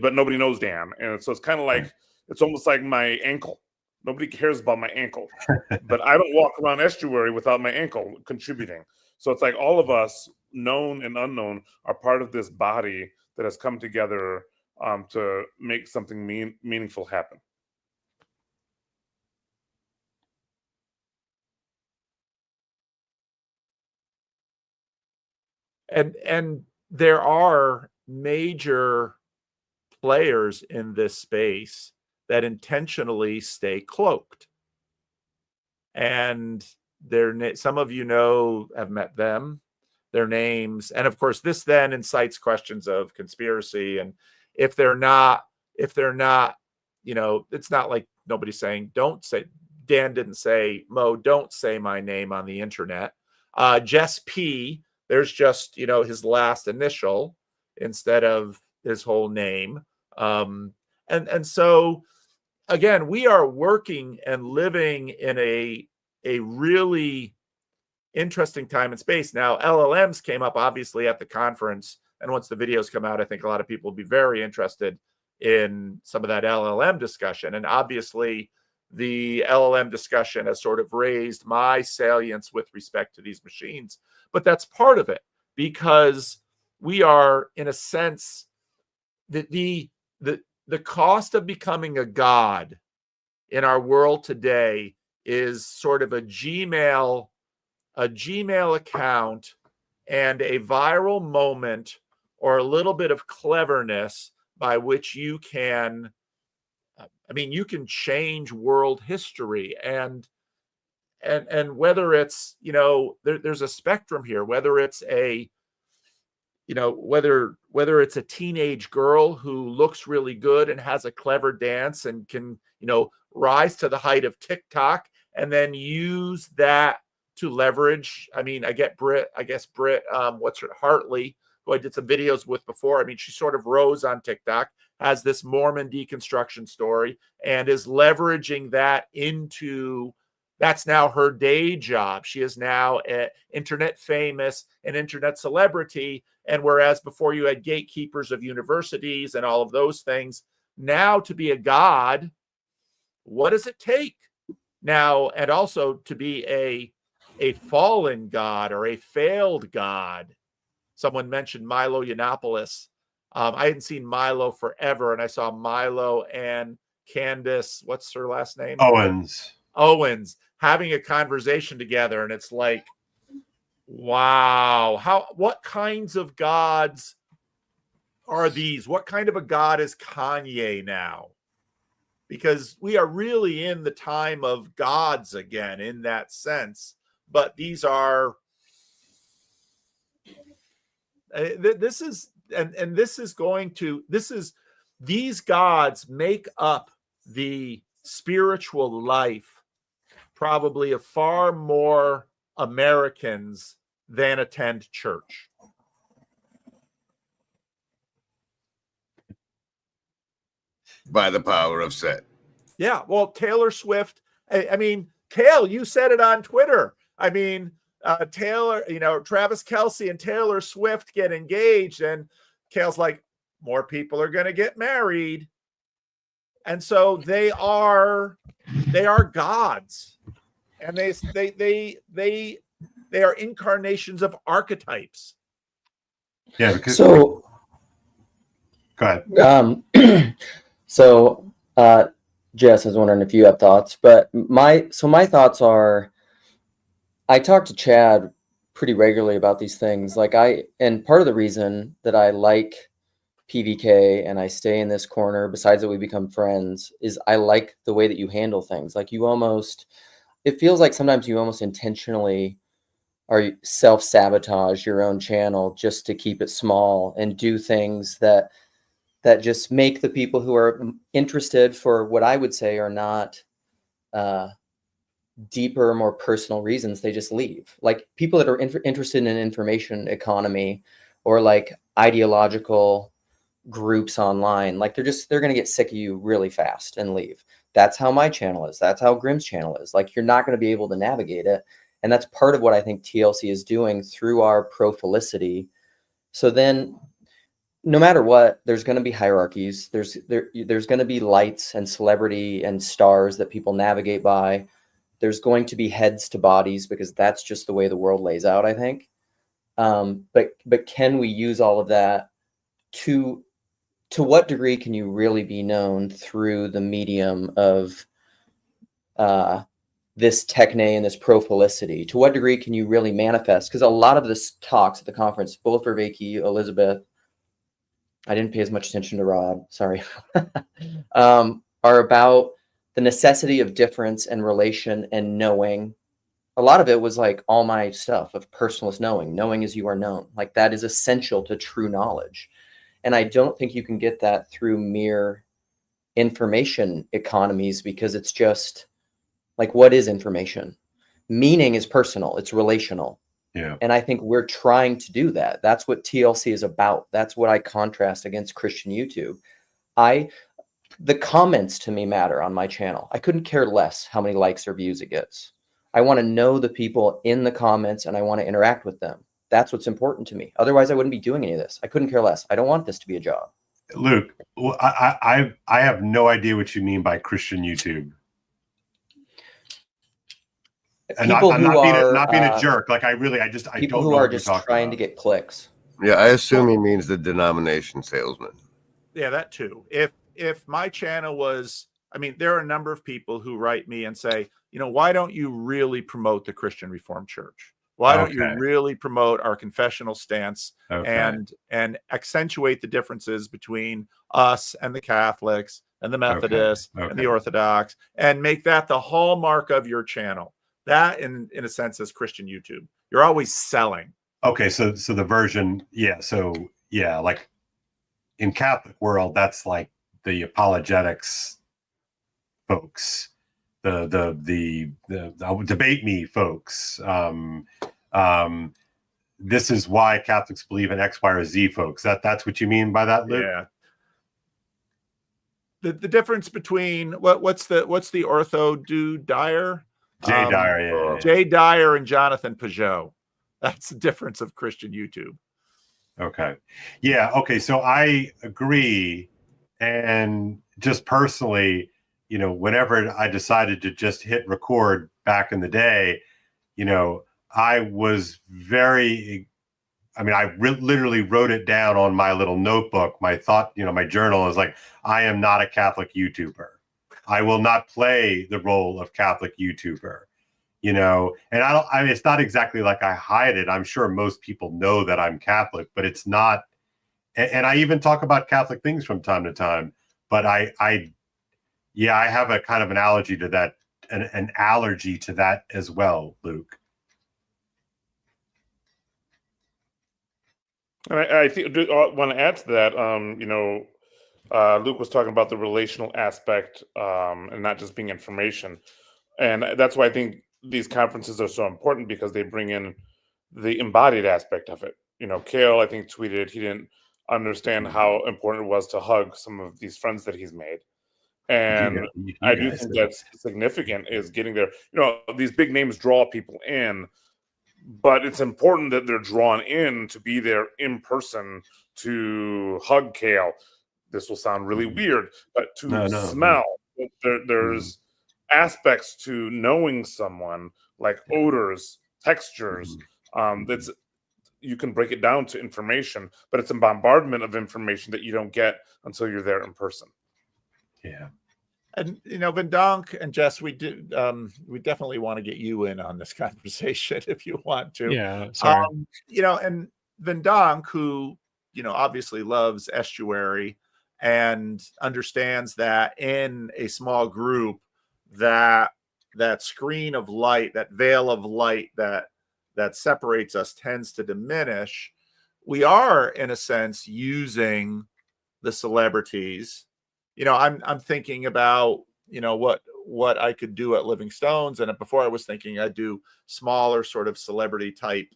But nobody knows Dan, and so it's kind of like, it's almost like my ankle. Nobody cares about my ankle, but I don't walk around estuary without my ankle contributing. So it's like all of us, known and unknown, are part of this body that has come together to make something meaningful happen. And there are major players in this space that intentionally stay cloaked. And some of have met them, their names. And of course, this then incites questions of conspiracy. And if they're not, it's not like nobody's saying, Dan didn't say, Mo, don't say my name on the internet. Jess P, there's just, his last initial instead of his whole name. And so, again, we are working and living in a really interesting time and space. Now, LLMs came up obviously at the conference, and once the videos come out, I think a lot of people will be very interested in some of that LLM discussion. And obviously, the LLM discussion has sort of raised my salience with respect to these machines. But that's part of it, because we are, in a sense, the cost of becoming a god in our world today is sort of a Gmail account and a viral moment or a little bit of cleverness by which you can change world history. And whether it's, there's a spectrum here, whether it's whether it's a teenage girl who looks really good and has a clever dance and can, rise to the height of TikTok and then use that to leverage. I mean, I guess Britt, Hartley, who I did some videos with before. I mean, she sort of rose on TikTok, has this Mormon deconstruction story, and is leveraging that into That's now her day job. She is now an internet famous, an internet celebrity. And whereas before you had gatekeepers of universities and all of those things, now to be a god, what does it take? Now, and also to be a fallen god or a failed god. Someone mentioned Milo Yiannopoulos. I hadn't seen Milo forever, and I saw Milo and Candace, what's her last name? Owens having a conversation together, and it's like, wow, what kinds of gods are these? What kind of a god is Kanye now? Because we are really in the time of gods again in that sense, but these are these gods make up the spiritual life probably of far more Americans than attend church. By the power of set. Yeah, well, Taylor Swift, I mean, Kale, you said it on Twitter. I mean, Taylor, Travis Kelce and Taylor Swift get engaged, and Kale's like, more people are going to get married. And so they are gods, and they are incarnations of archetypes. Yeah. Because, So, go ahead. So, Jess, I was wondering if you have thoughts, but my thoughts are, I talk to Chad pretty regularly about these things. And part of the reason that I like PVK and I stay in this corner, besides that we become friends, is I like the way that you handle things. Like it feels like sometimes you almost intentionally are self-sabotage your own channel just to keep it small and do things that just make the people who are interested, for what I would say are not deeper, more personal reasons, they just leave. Like people that are interested in information economy or like ideological groups online, like they're going to get sick of you really fast and leave. That's how my channel is. That's how Grimm's channel is. Like you're not going to be able to navigate it. And that's part of what I think TLC is doing through our pro-felicity. So then, no matter what, there's going to be hierarchies. There's going to be lights and celebrity and stars that people navigate by. There's going to be heads to bodies, because that's just the way the world lays out, I think. But can we use all of that to what degree can you really be known through the medium of this techne and this pro-felicity? To what degree can you really manifest? Because a lot of this talks at the conference, both for Vicky, Elizabeth, I didn't pay as much attention to Rod, sorry, are about the necessity of difference and relation and knowing. A lot of it was like all my stuff of personalist knowing as you are known. Like that is essential to true knowledge. And I don't think you can get that through mere information economies, because it's just like, what is information? Meaning is personal, it's relational. Yeah. And I think we're trying to do that. That's what TLC is about. That's what I contrast against Christian YouTube. The comments to me matter on my channel. I couldn't care less how many likes or views it gets. I want to know the people in the comments and I want to interact with them. That's what's important to me. Otherwise, I wouldn't be doing any of this. I couldn't care less. I don't want this to be a job. Luke, I have no idea what you mean by Christian YouTube. And People I'm who not being a jerk. Like I don't people who know are what just you're talking trying about. to get clicks. Yeah, I assume he means the denomination salesman. Yeah, that too. If my channel was, I mean, there are a number of people who write me and say, why don't you really promote the Christian Reformed Church? Why don't you really promote our confessional stance and accentuate the differences between us and the Catholics and the Methodists and the Orthodox, and make that the hallmark of your channel? That, in a sense, is Christian YouTube. You're always selling. Okay, so the version, like in Catholic world, that's like the apologetics folks, the debate me folks. This is why Catholics believe in X, Y, or Z folks. That's what you mean by that, Luke? Yeah. The difference between what's the ortho do dire? Jay Um, Dyer, yeah. Jay Dyer and Jonathan Peugeot. That's the difference of Christian YouTube. Okay. Yeah. Okay. So I agree. And just personally, whenever I decided to just hit record back in the day, I was literally wrote it down on my little notebook. My thought, my journal is like, I am not a Catholic YouTuber. I will not play the role of Catholic YouTuber. And it's not exactly like I hide it. I'm sure most people know that I'm Catholic, but it's not. And I even talk about Catholic things from time to time, but I have a kind of an allergy to that, an allergy to that as well, Luke. And I think I want to add to that. Luke was talking about the relational aspect, and not just being information, and that's why I think these conferences are so important, because they bring in the embodied aspect of it. Kale, I think, tweeted he didn't understand how important it was to hug some of these friends that he's made, and I do think that's significant, is getting there. These big names draw people in, but it's important that they're drawn in to be there in person to hug Kale. This will sound really weird, but to smell. There's aspects to knowing someone, like odors, textures. That's, you can break it down to information, but it's a bombardment of information that you don't get until you're there in person. Yeah. And Vendonk and Jess, we definitely want to get you in on this conversation if you want to. Yeah, sorry. And Vendonk, who obviously loves estuary and understands that in a small group, that screen of light, that veil of light that separates us tends to diminish. We are, in a sense, using the celebrities. I'm thinking about, what I could do at Living Stones. And before I was thinking I'd do smaller sort of celebrity type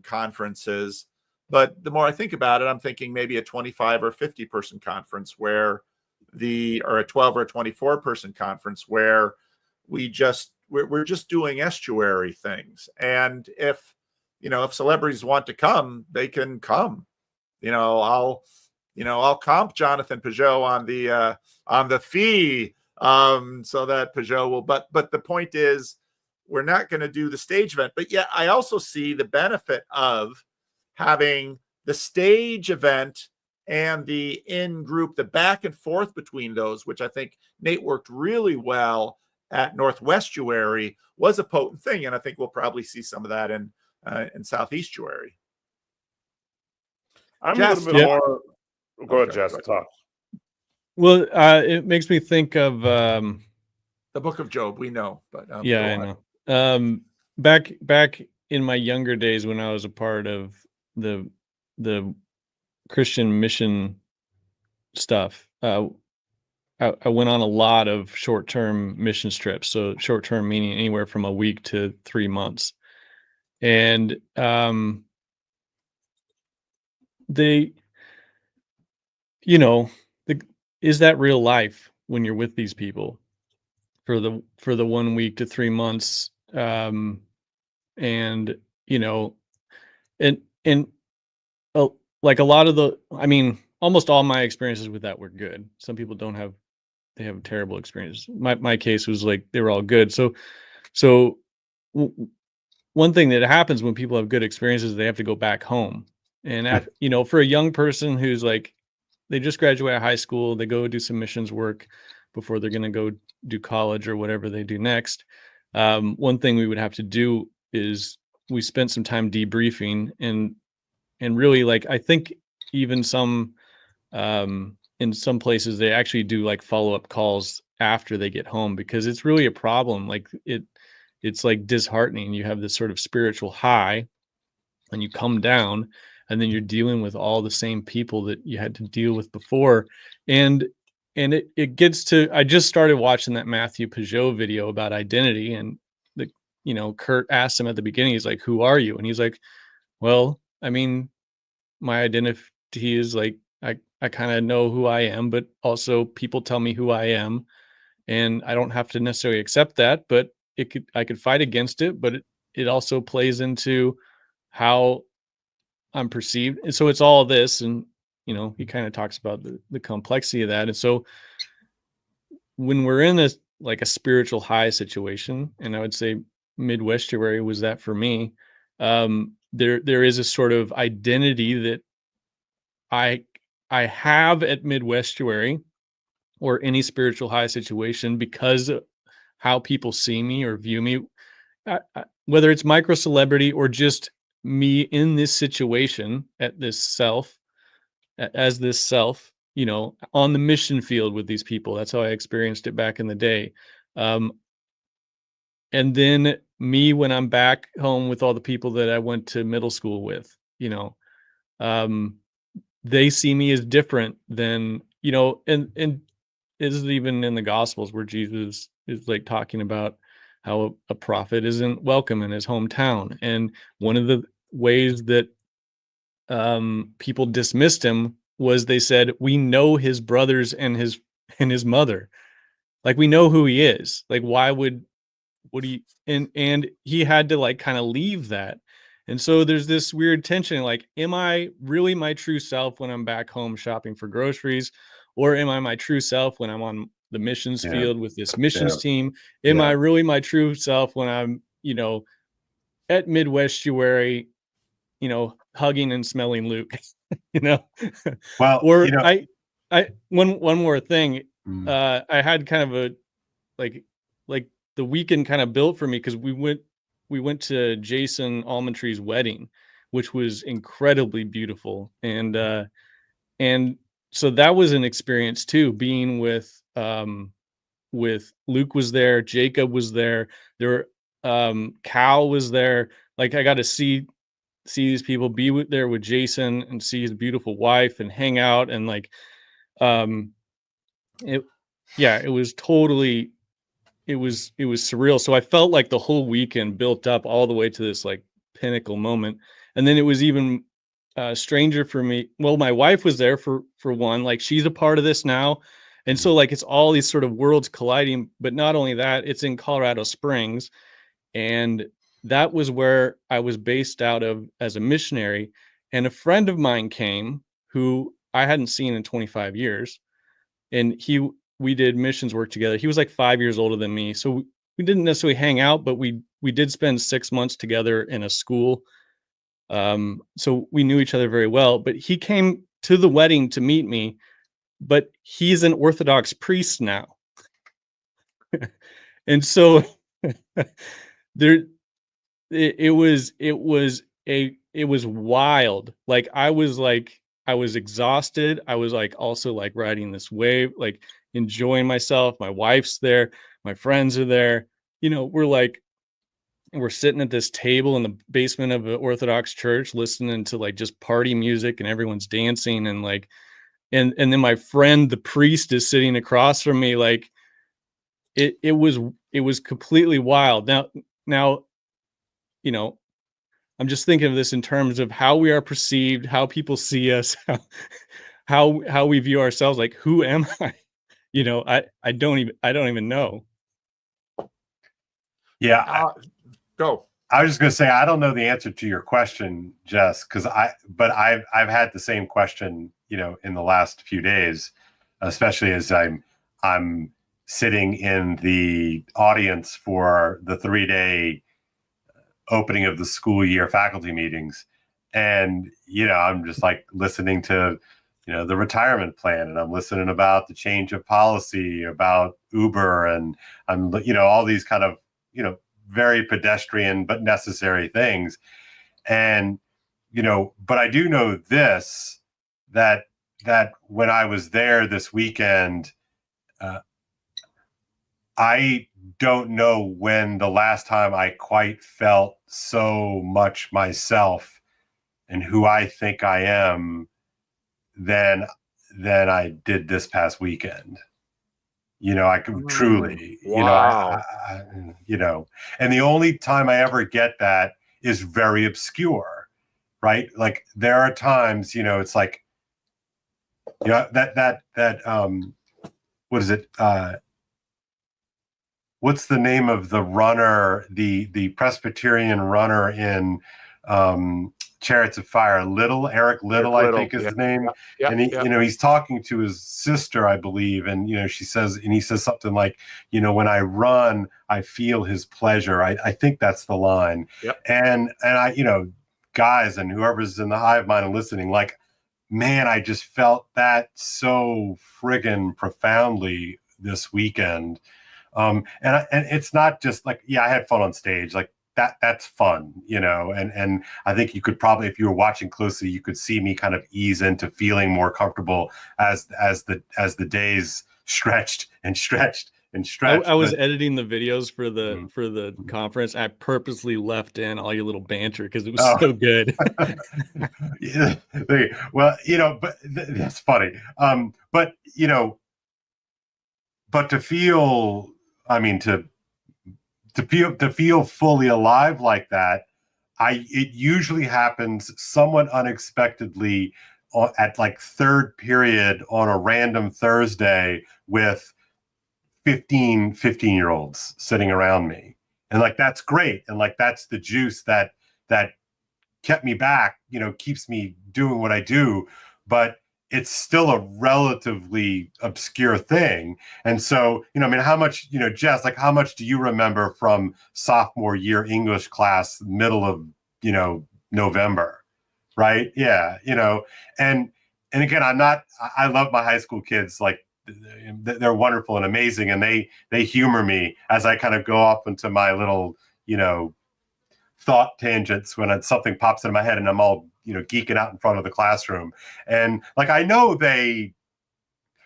conferences. But the more I think about it, I'm thinking maybe a 25 or 50 person conference or a 12 or 24 person conference where we're just doing estuary things. And if celebrities want to come, they can come. I'll comp Jonathan Peugeot on the fee, so that Peugeot will. But the point is, we're not going to do the stage event. But yet, I also see the benefit of having the stage event and the in-group, the back and forth between those, which I think Nate worked really well at Northwestuary, was a potent thing. And I think we'll probably see some of that in Southeastuary. I'm Jess, a little bit more. Go ahead, Jess. Talk. Well, it makes me think of the Book of Job. We know, but yeah, I know. Back in my younger days, when I was a part of the Christian mission stuff, I went on a lot of short-term mission trips. So short-term meaning anywhere from a week to 3 months, and is that real life when you're with these people for the 1 week to 3 months? And like a lot of almost all my experiences with that were good. Some people they have terrible experiences. My case was like they were all good. So one thing that happens when people have good experiences, they have to go back home. And for a young person who's like, they just graduate high school, they go do some missions work before they're going to go do college or whatever they do next. One thing we would have to do is we spent some time debriefing and really, like, I think even some in some places they actually do like follow-up calls after they get home, because it's really a problem. Like it's like disheartening. You have this sort of spiritual high and you come down, and then you're dealing with all the same people that you had to deal with before. And it gets to, I just started watching that Matthew Peugeot video about identity, and Kurt asked him at the beginning, he's like, who are you? And he's like, well, my identity is like, I kind of know who I am, but also people tell me who I am, and I don't have to necessarily accept that, but I could fight against it, but it also plays into how I'm perceived. And so it's all this, and he kind of talks about the complexity of that. And so when we're in this like a spiritual high situation, and I would say mid-Westuary was that for me, there is a sort of identity that I have at mid-Westuary or any spiritual high situation because of how people see me or view me, whether it's micro celebrity or just me in this situation at this self, as this self, on the mission field with these people. That's how I experienced it back in the day. And then me when I'm back home with all the people that I went to middle school with, they see me as different than, and it isn't even in the Gospels where Jesus is like talking about how a prophet isn't welcome in his hometown. And one of the ways that people dismissed him was they said, we know his brothers and his mother. Like, we know who he is. Like, why would he, and he had to like kind of leave that. And so there's this weird tension, like, am I really my true self when I'm back home shopping for groceries? Or am I my true self when I'm on the missions field with this missions team? Am I really my true self when I'm, at mid-Westuary, hugging and smelling Luke, Well, or I one more thing. I had kind of a like the weekend kind of built for me because we went to Jason Almontree's wedding, which was incredibly beautiful. And so that was an experience too, being with Luke was there, Jacob was there, Cal was there. Like, I got to see these people, be there with Jason and see his beautiful wife and hang out. And like, it was totally, it was surreal. So I felt like the whole weekend built up all the way to this like pinnacle moment. And then it was even stranger for me. Well, my wife was there for one, like, she's a part of this now. And so like, it's all these sort of worlds colliding, but not only that, it's in Colorado Springs. And that was where I was based out of as a missionary. And a friend of mine came who I hadn't seen in 25 years. And we did missions work together. He was like 5 years older than me. So we didn't necessarily hang out, but we did spend 6 months together in a school. So we knew each other very well, but he came to the wedding to meet me, but he's an Orthodox priest now. And so it was wild. Like, I was exhausted. I was like also like riding this wave, like enjoying myself. My wife's there, my friends are there. We're sitting at this table in the basement of an Orthodox church, listening to like just party music, and everyone's dancing, and like, and then my friend, the priest, is sitting across from me. Like, it was completely wild. Now, I'm just thinking of this in terms of how we are perceived, how people see us, how we view ourselves. Like, who am I? I don't even know. Yeah. Go. I was just going to say, I don't know the answer to your question, Jess, but I've had the same question, in the last few days, especially as I'm sitting in the audience for the 3-day opening of the school year faculty meetings. And, I'm just like listening to, the retirement plan, and I'm listening about the change of policy about Uber, and I'm, all these kind of, very pedestrian but necessary things. And, but I do know this, that when I was there this weekend, I don't know when the last time I quite felt so much myself and who I think I am than I did this past weekend. I could truly, wow. And the only time I ever get that is very obscure, right? Like, there are times, it's like, that what is it? what's the name of the runner, the Presbyterian runner in Chariots of Fire? Eric Little, I think is yeah. the name. Yeah, And he, yeah. you know, he's talking to his sister, I believe, and he says something like, when I run, I feel his pleasure. I think that's the line. Yep. And I, guys and whoever's in the hive mind and listening, like, man, I just felt that so friggin' profoundly this weekend. And it's not just like, yeah, I had fun on stage, like that's fun, and I think you could probably, if you were watching closely, you could see me kind of ease into feeling more comfortable as the days stretched and stretched and stretched. I was editing the videos for the Mhm. for the conference. I purposely left in all your little banter because it was Oh. so good. Yeah, well, but that's funny. But but to feel, I mean, to feel fully alive like that, it usually happens somewhat unexpectedly at like third period on a random Thursday with 15-year-olds sitting around me. And like, that's great. And like, that's the juice that kept me back, keeps me doing what I do, but it's still a relatively obscure thing. And so, I mean, how much, Jess, like how much do you remember from sophomore year English class, middle of, November, right? Yeah. And again, I love my high school kids. Like, they're wonderful and amazing. And they humor me as I kind of go off into my little, thought tangents when something pops into my head and I'm all, geeking out in front of the classroom. And like, I know they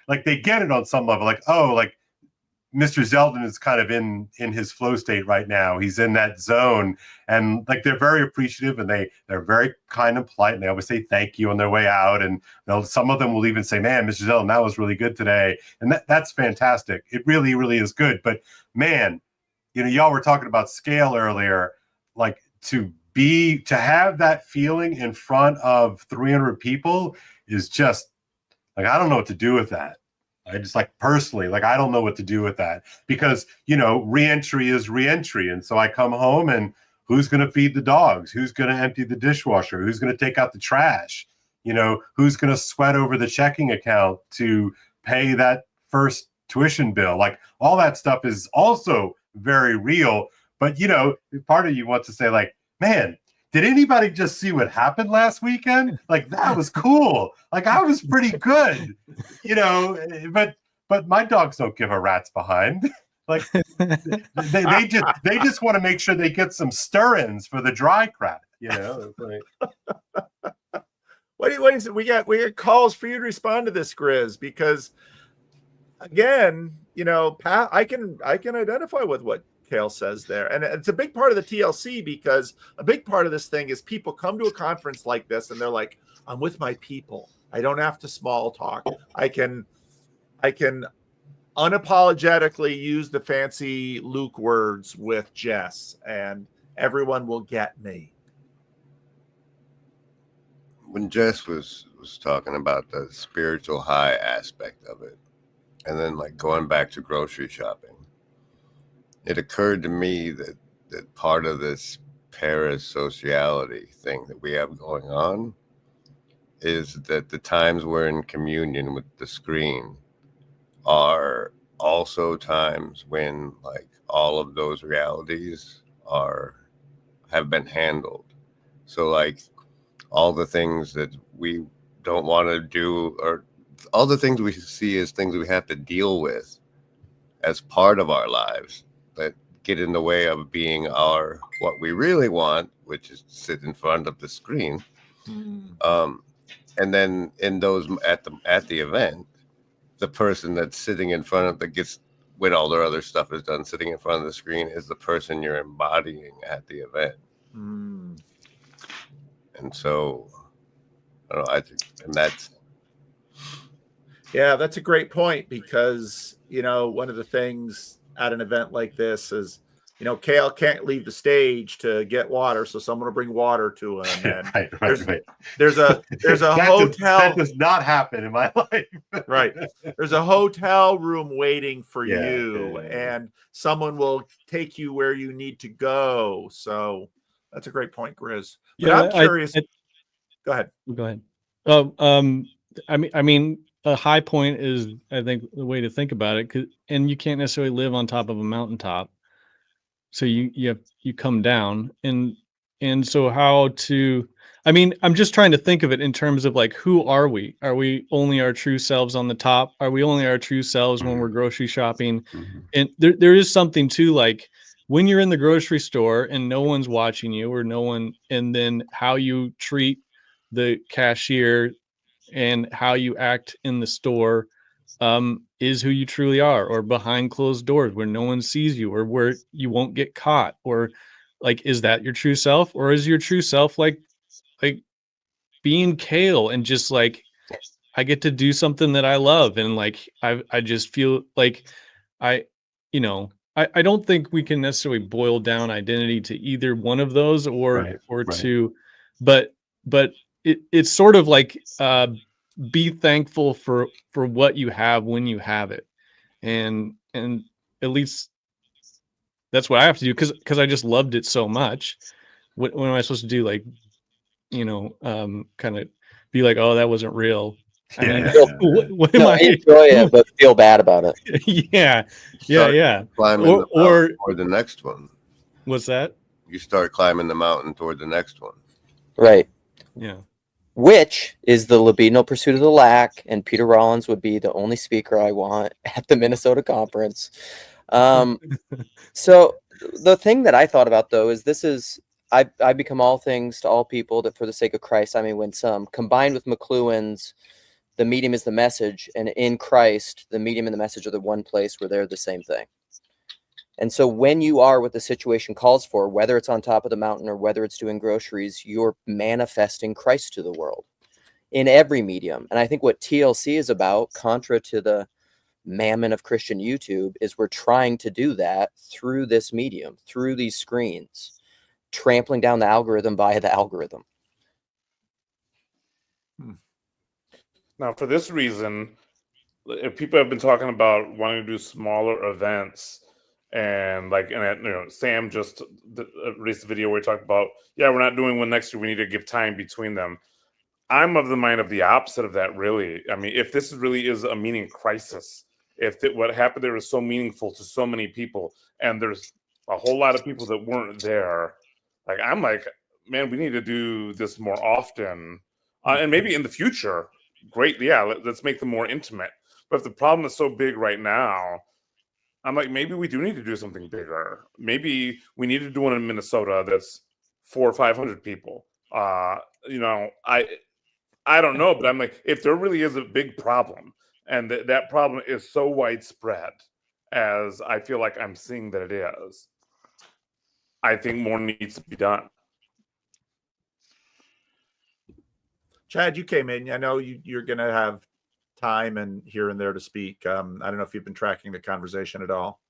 get it on some level, like, oh, like Mr. Zeldin is kind of in his flow state right now. He's in that zone. And like, they're very appreciative and they're very kind and polite. And they always say thank you on their way out. And some of them will even say, man, Mr. Zeldin, that was really good today. And that's fantastic. It really, really is good. But man, y'all were talking about scale earlier, like to have that feeling in front of 300 people is just like, I don't know what to do with that. I just, like, personally, like, I don't know what to do with that because, reentry is reentry. And so I come home and who's going to feed the dogs? Who's going to empty the dishwasher? Who's going to take out the trash? Who's going to sweat over the checking account to pay that first tuition bill? Like, all that stuff is also very real. But, part of you wants to say, like, man, did anybody just see what happened last weekend? Like, that was cool. Like, I was pretty good, but my dogs don't give a rat's behind. Like, they just want to make sure they get some stir-ins for the dry crap, Like, What is it? We got calls for you to respond to this, Grizz, because again, Pat, I can identify with what Kale says there. And it's a big part of the TLC because a big part of this thing is people come to a conference like this and they're like, I'm with my people. I don't have to small talk. I can unapologetically use the fancy Luke words with Jess and everyone will get me. When Jess was talking about the spiritual high aspect of it, and then like going back to grocery shopping, it occurred to me that part of this parasociality thing that we have going on is that the times we're in communion with the screen are also times when like all of those realities have been handled. So like all the things that we don't want to do, or all the things we see as things we have to deal with as part of our lives that get in the way of being what we really want, which is to sit in front of the screen. And then in those at the event, the person that's sitting in front of when all their other stuff is done, sitting in front of the screen is the person you're embodying at the event. And so I don't know, I think, and that's a great point because, one of the things at an event like this is Kale can't leave the stage to get water, so someone will bring water to him. And right. there's a hotel that does not happen in my life. Right. There's a hotel room waiting for Yeah, you, yeah. and someone will take you where you need to go. So that's a great point, Grizz. But Yeah, I'm curious. Go ahead. Go ahead. I mean, a high point is, I think, the way to think about it, and you can't necessarily live on top of a mountaintop, so you come down, and so how to. I mean, I'm just trying to think of it in terms of like, who are we? Are we only our true selves on the top? Are we only our true selves when we're grocery shopping? And there is something to like when you're in the grocery store and no one's watching you or no one, and then how you treat the cashier and how you act in the store is who you truly are, or behind closed doors where no one sees you, or where you won't get caught, or like, is that your true self, or is your true self like being Kale and just like, I get to do something that I love, and like I just feel like I I don't think we can necessarily boil down identity to either one of those, or to, but it's sort of like be thankful for what you have when you have it, and at least that's what I have to do, because I just loved it so much. What am I supposed to do? Like, kind of be like, oh, that wasn't real. I mean, what am I? Enjoy it, but feel bad about it. Yeah. Climbing the mountain toward the next one. What's that? You start climbing the mountain toward the next one. Right. Yeah. Which is the libidinal pursuit of the lack, and Peter Rollins would be the only speaker I want at the Minnesota conference. So the thing that I thought about, though, is I become all things to all people, that for the sake of Christ I may win some, combined with McLuhan's the medium is the message, and in Christ the medium and the message are the one place where they're the same thing. And so when you are what the situation calls for, whether it's on top of the mountain or whether it's doing groceries, you're manifesting Christ to the world in every medium. And I think what TLC is about, contra to the mammon of Christian YouTube, is we're trying to do that through this medium, through these screens, trampling down the algorithm by the algorithm. Now, for this reason, if people have been talking about wanting to do smaller events, and Sam just released a video where he talked about, we're not doing one next year, we need to give time between them. I'm of the mind of the opposite of that, really. I mean, if this really is a meaning crisis, what happened there is so meaningful to so many people, and there's a whole lot of people that weren't there, I'm like, man, we need to do this more often, and maybe in the future. Great, let's make them more intimate. But if the problem is so big right now, I'm like, maybe we do need to do something bigger. Maybe we need to do one in Minnesota that's 400 or 500 people. I don't know, but I'm like, if there really is a big problem, and that problem is so widespread as I feel like I'm seeing that it is, I think more needs to be done. Chad, you came in. I know you're going to have time and here and there to speak. I don't know if you've been tracking the conversation at all.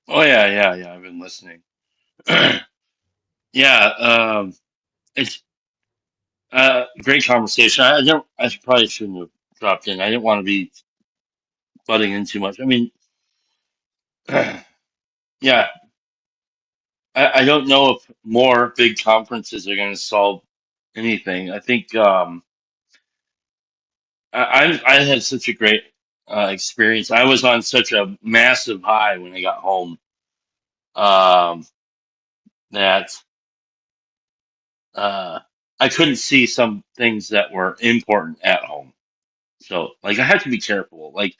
Oh yeah. I've been listening. It's great conversation. I probably shouldn't have dropped in. I didn't want to be butting in too much. I mean, yeah. I don't know if more big conferences are going to solve anything. I think I had such a great experience. I was on such a massive high when I got home that I couldn't see some things that were important at home. So like I had to be careful. I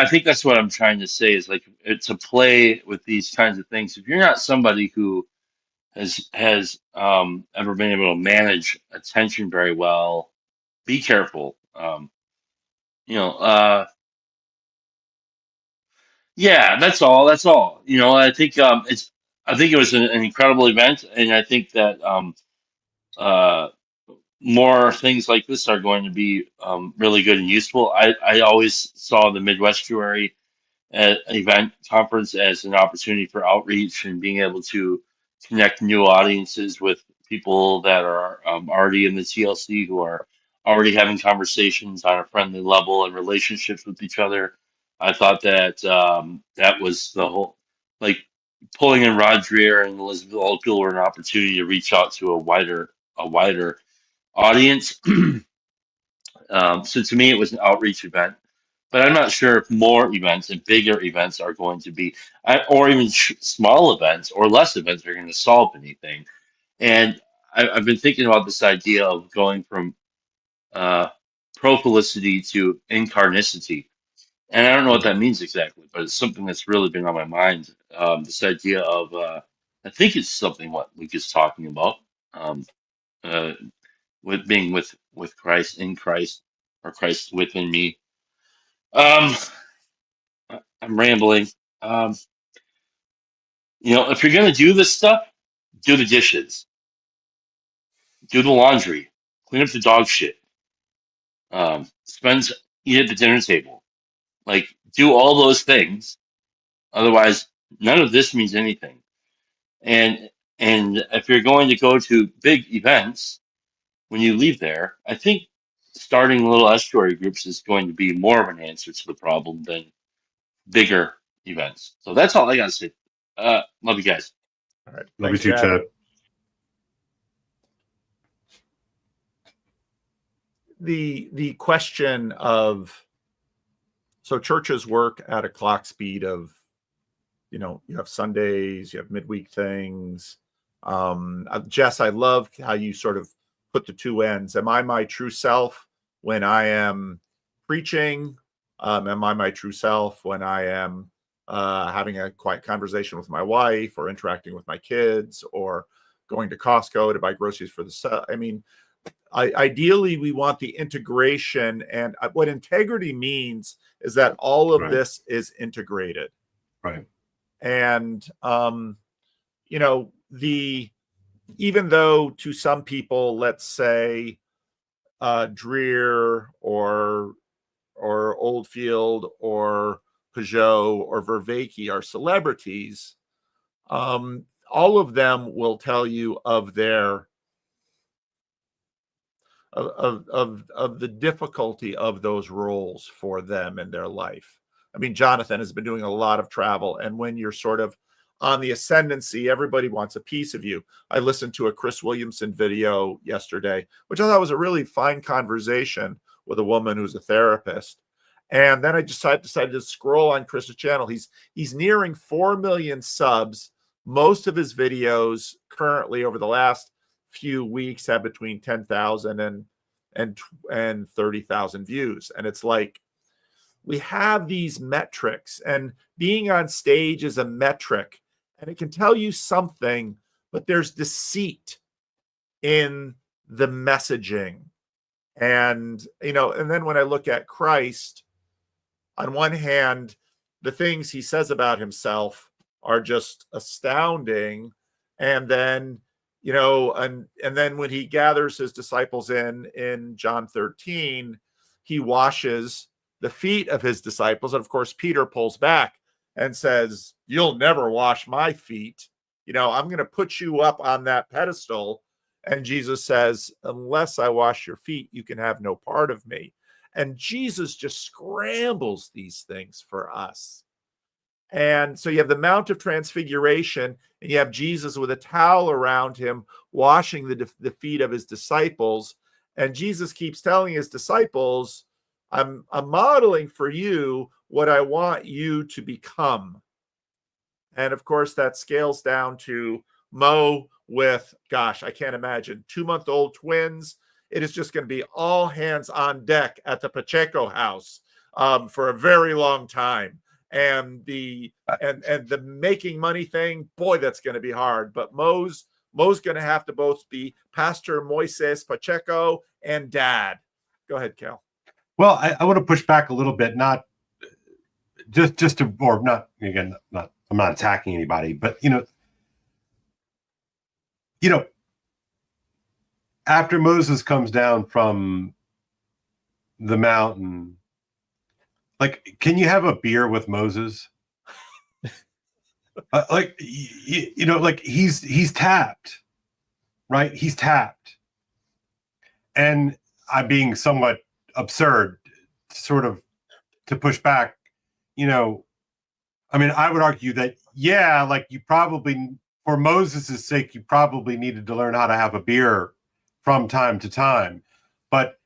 think that's what I'm trying to say is like to play with these kinds of things. If you're not somebody who has ever been able to manage attention very well, be careful. Yeah, that's all. That's all. I think I think it was an incredible event, and I think that more things like this are going to be really good and useful. I always saw the Midwestuary event conference as an opportunity for outreach and being able to connect new audiences with people that are already in the TLC, who are already having conversations on a friendly level and relationships with each other. I thought that that was the whole, like, pulling in Rod Dreher and Elizabeth Oldfield were an opportunity to reach out to a wider audience. So to me, it was an outreach event. But I'm not sure if more events and bigger events are going to be, or even small events or less events are going to solve anything. And I've been thinking about this idea of going from uh, prophelicity to incarnicity. And I don't know what that means exactly, but it's something that's really been on my mind. This idea of, I think it's something what Luke is talking about, um, uh, with being with Christ, in Christ, or Christ within me. Um, I'm rambling. Um, if you're gonna do this stuff, do the dishes, do the laundry, clean up the dog shit, spend eat at the dinner table, like do all those things. Otherwise, none of this means anything. And if you're going to go to big events, when you leave there, I think starting little estuary groups is going to be more of an answer to the problem than bigger events. So that's all I gotta say. Love you guys. All right. Love you Thanks, too, Chad. Chad. The question of, so churches work at a clock speed of, you have Sundays, you have midweek things. Jess, I love how you sort of put the two ends. Am I my true self when I am preaching? Am I my true self when I am having a quiet conversation with my wife, or interacting with my kids, or going to Costco to buy groceries for the I mean, ideally, we want the integration. And what integrity means is that all of Right. this is integrated. Right. And even though to some people, let's say Dreher or Oldfield or Peugeot or Vervaeke are celebrities, all of them will tell you of their of the difficulty of those roles for them in their life. I mean, Jonathan has been doing a lot of travel, and when you're sort of on the ascendancy, everybody wants a piece of you. I listened to a Chris Williamson video yesterday, which I thought was a really fine conversation with a woman who's a therapist. And then I decided to scroll on Chris's channel. He's nearing 4 million subs. Most of his videos currently over the last few weeks have between 10,000 and 30,000 views. And it's like, we have these metrics, and being on stage is a metric, and it can tell you something, but there's deceit in the messaging. And then when I look at Christ, on one hand, the things he says about himself are just astounding. And then, and then when he gathers his disciples in John 13, he washes the feet of his disciples. And of course, Peter pulls back and says, "You'll never wash my feet. I'm going to put you up on that pedestal." And Jesus says, "Unless I wash your feet, you can have no part of me." And Jesus just scrambles these things for us. And so you have the Mount of Transfiguration, and you have Jesus with a towel around him washing the feet of his disciples. And Jesus keeps telling his disciples, I'm modeling for you what I want you to become. And of course, that scales down to Mo with, gosh, I can't imagine, 2-month-old twins. It is just going to be all hands on deck at the Pacheco house for a very long time. And the making money thing, boy, that's going to be hard. But Mo's going to have to both be Pastor Moises Pacheco and Dad. Go ahead, Cal. Well, I want to push back a little bit, not just to, or not, again, not, I'm not attacking anybody, but after Moses comes down from the mountain, Like, can you have a beer with Moses? Like, you know, like he's tapped, right? He's tapped. And I'm being somewhat absurd, sort of to push back, you know, I mean, I would argue that, yeah, like you probably, for Moses' sake, you probably needed to learn how to have a beer from time to time. But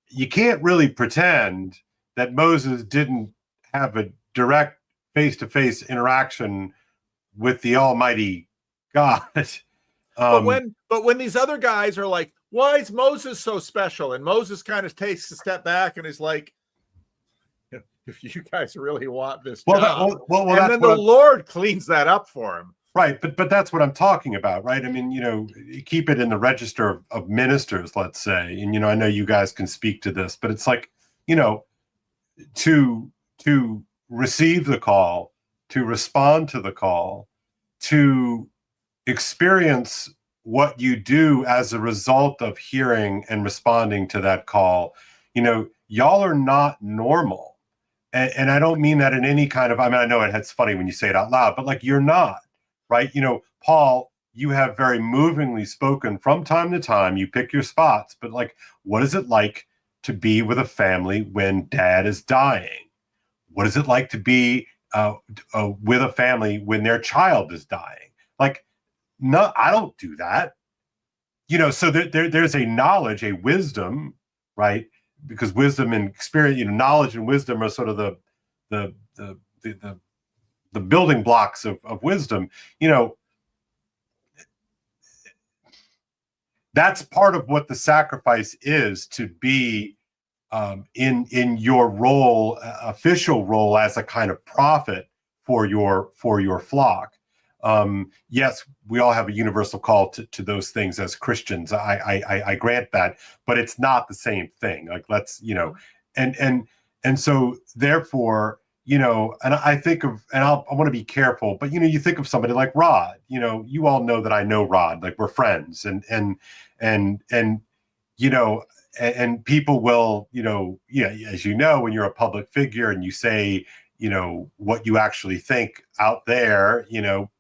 you can't really pretend that Moses didn't have a direct face-to-face interaction with the Almighty God. But when these other guys are like, why is Moses so special? And Moses kind of takes a step back and is like, if you guys really want this job. And then the Lord cleans that up for him. Right, but that's what I'm talking about, right? I mean, you know, keep it in the register of ministers, let's say. And, you know, I know you guys can speak to this, but it's like, you know, to receive the call, to respond to the call, to experience what you do as a result of hearing and responding to that call. You know, y'all are not normal. And I don't mean that in any kind of, I mean, I know it's funny when you say it out loud, but like you're not, right? You know, Paul, you have very movingly spoken from time to time. You pick your spots, but like, what is it like to be with a family when dad is dying? What is it like to be with a family when their child is dying? Like, no, I don't do that. You know, so there's a knowledge, a wisdom, right? Because wisdom and experience, you know, knowledge and wisdom are sort of the building blocks of wisdom. You know, that's part of what the sacrifice is, to be in your role, official role as a kind of prophet for your flock. Yes, we all have a universal call to those things as Christians. I grant that, but it's not the same thing. Like, let's, you know, and so therefore, you know, and I think of, and I want to be careful, but, you know, you think of somebody like Rod. You know, you all know that I know Rod, like we're friends, and you know, and people will, you know, yeah, as you know, when you're a public figure and you say, you know, what you actually think out there, you know,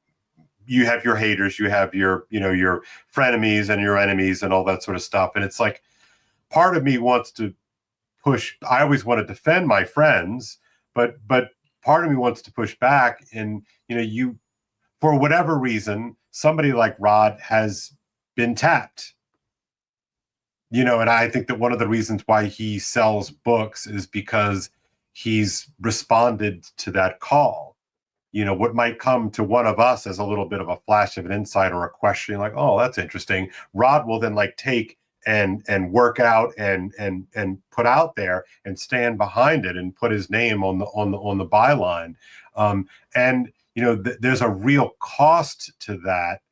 you have your haters, you have your, you know, your frenemies and your enemies and all that sort of stuff. And it's like, part of me wants to push, I always want to defend my friends, but part of me wants to push back. And, you know, you, for whatever reason, somebody like Rod has been tapped. You know, and I think that one of the reasons why he sells books is because he's responded to that call. You know, what might come to one of us as a little bit of a flash of an insight or a question, like, oh, that's interesting. Rod will then like take and work out and put out there and stand behind it and put his name on the byline. And you know, there's a real cost to that.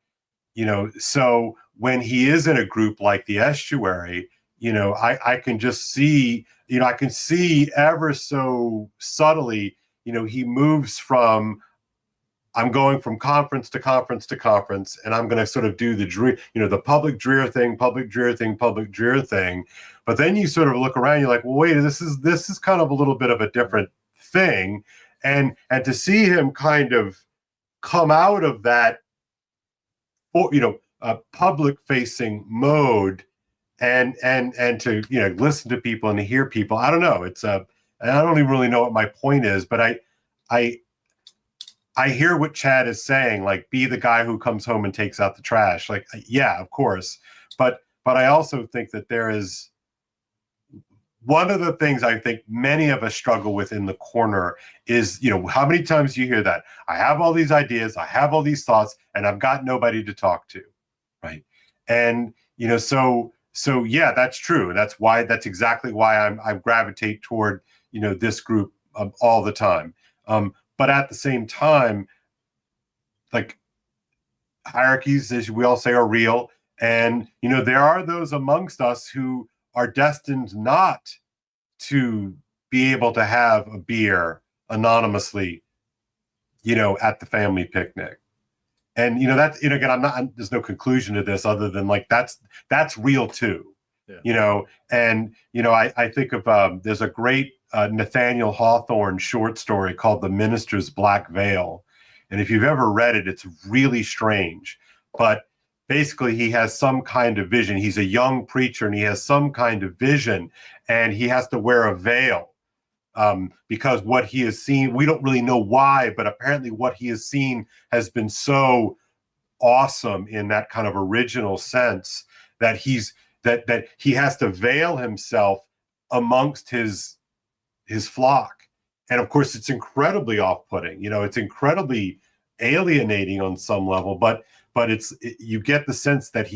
You know, so when he is in a group like the Estuary, you know, I can just see, you know, I can see ever so subtly, you know, he moves from, I'm going from conference to conference to conference, and I'm going to sort of do the drear, you know, the public drear thing, public drear thing, public drear thing. But then you sort of look around, you're like, well, wait, this is kind of a little bit of a different thing. And to see him kind of come out of that, you know, public facing mode and to, you know, listen to people and to hear people. I don't know. It's and I don't even really know what my point is, but I hear what Chad is saying, like, be the guy who comes home and takes out the trash. Like, yeah, of course. But I also think that there is one of the things I think many of us struggle with in the corner is, you know, how many times do you hear that? I have all these ideas, I have all these thoughts, and I've got nobody to talk to, right? And, you know, so yeah, that's true. That's exactly why I gravitate toward, you know, this group all the time. But at the same time, like, hierarchies, as we all say, are real. And, you know, there are those amongst us who are destined not to be able to have a beer anonymously, you know, at the family picnic. And, you know, that's, you know, again, there's no conclusion to this other than like, that's real too. Yeah. You know, and, you know, I think of, there's a great Nathaniel Hawthorne short story called The Minister's Black Veil. And if you've ever read it, it's really strange. But basically, he has some kind of vision. He's a young preacher and he has some kind of vision, and he has to wear a veil because what he has seen, we don't really know why, but apparently what he has seen has been so awesome in that kind of original sense that that he has to veil himself amongst his flock. And of course, it's incredibly off-putting. It's incredibly alienating on some level, but you get the sense that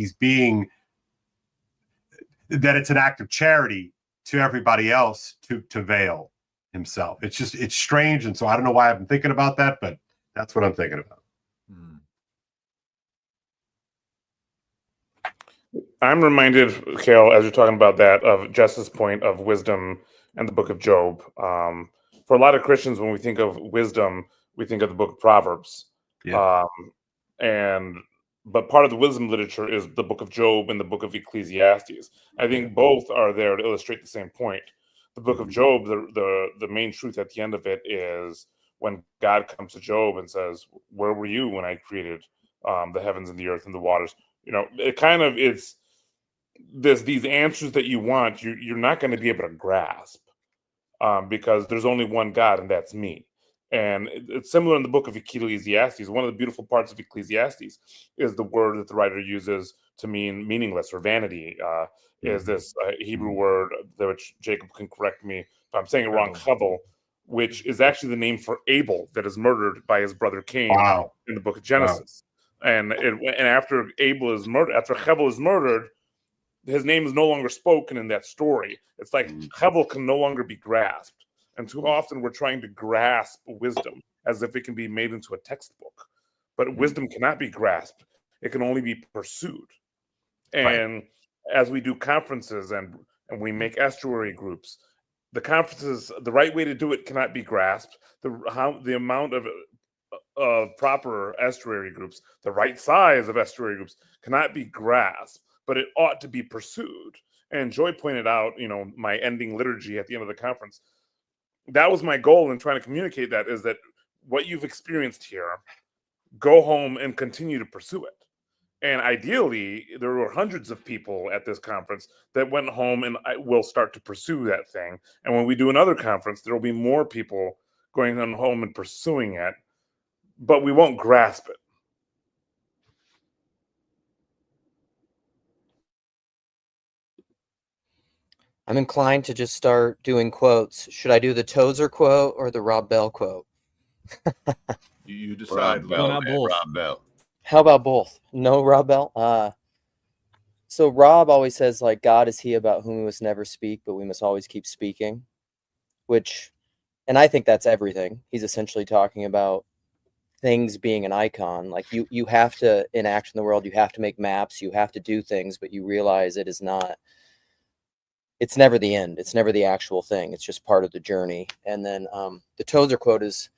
that it's an act of charity to everybody else to veil himself. It's strange. And so I don't know why I've been thinking about that, but that's what I'm thinking about. I'm reminded, Kale, as you're talking about that, of Jess's point of wisdom and the book of Job. For a lot of Christians, when we think of wisdom, we think of the book of Proverbs. Yeah. But part of the wisdom literature is the book of Job and the book of Ecclesiastes. I think both are there to illustrate the same point. The book of Job, the main truth at the end of it is when God comes to Job and says, "Where were you when I created the heavens and the earth and the waters?" It's these answers that you want, you're not going to be able to grasp because there's only one God, and that's me. And it's similar in the book of Ecclesiastes. One of the beautiful parts of Ecclesiastes is the word that the writer uses to mean meaningless or vanity. Is this Hebrew word, which Jacob can correct me if I'm saying it wrong, chavel, which is actually the name for Abel that is murdered by his brother Cain in the book of Genesis. Wow. And after Abel is murdered, after Hevel is murdered, his name is no longer spoken in that story. It's like Hevel can no longer be grasped. And too often we're trying to grasp wisdom as if it can be made into a textbook. But wisdom cannot be grasped. It can only be pursued. And as we do conferences and we make estuary groups, the conferences, the right way to do it cannot be grasped. The amount of proper estuary groups, the right size of estuary groups cannot be grasped, but it ought to be pursued. And Joy pointed out, my ending liturgy at the end of the conference. That was my goal in trying to communicate that, is that what you've experienced here, go home and continue to pursue it. And ideally, there were hundreds of people at this conference that went home and will start to pursue that thing. And when we do another conference, there will be more people going on home and pursuing it, but we won't grasp it. I'm inclined to just start doing quotes. Should I do the Tozer quote or the Rob Bell quote? You decide. Rob Bell. How about both? No Rob Bell? So Rob always says, like, God is he about whom we must never speak, but we must always keep speaking, and I think that's everything. He's essentially talking about things being an icon. Like you have to enact in the world, you have to make maps, you have to do things, but you realize it's never the end. It's never the actual thing. It's just part of the journey. And then the Tozer quote is,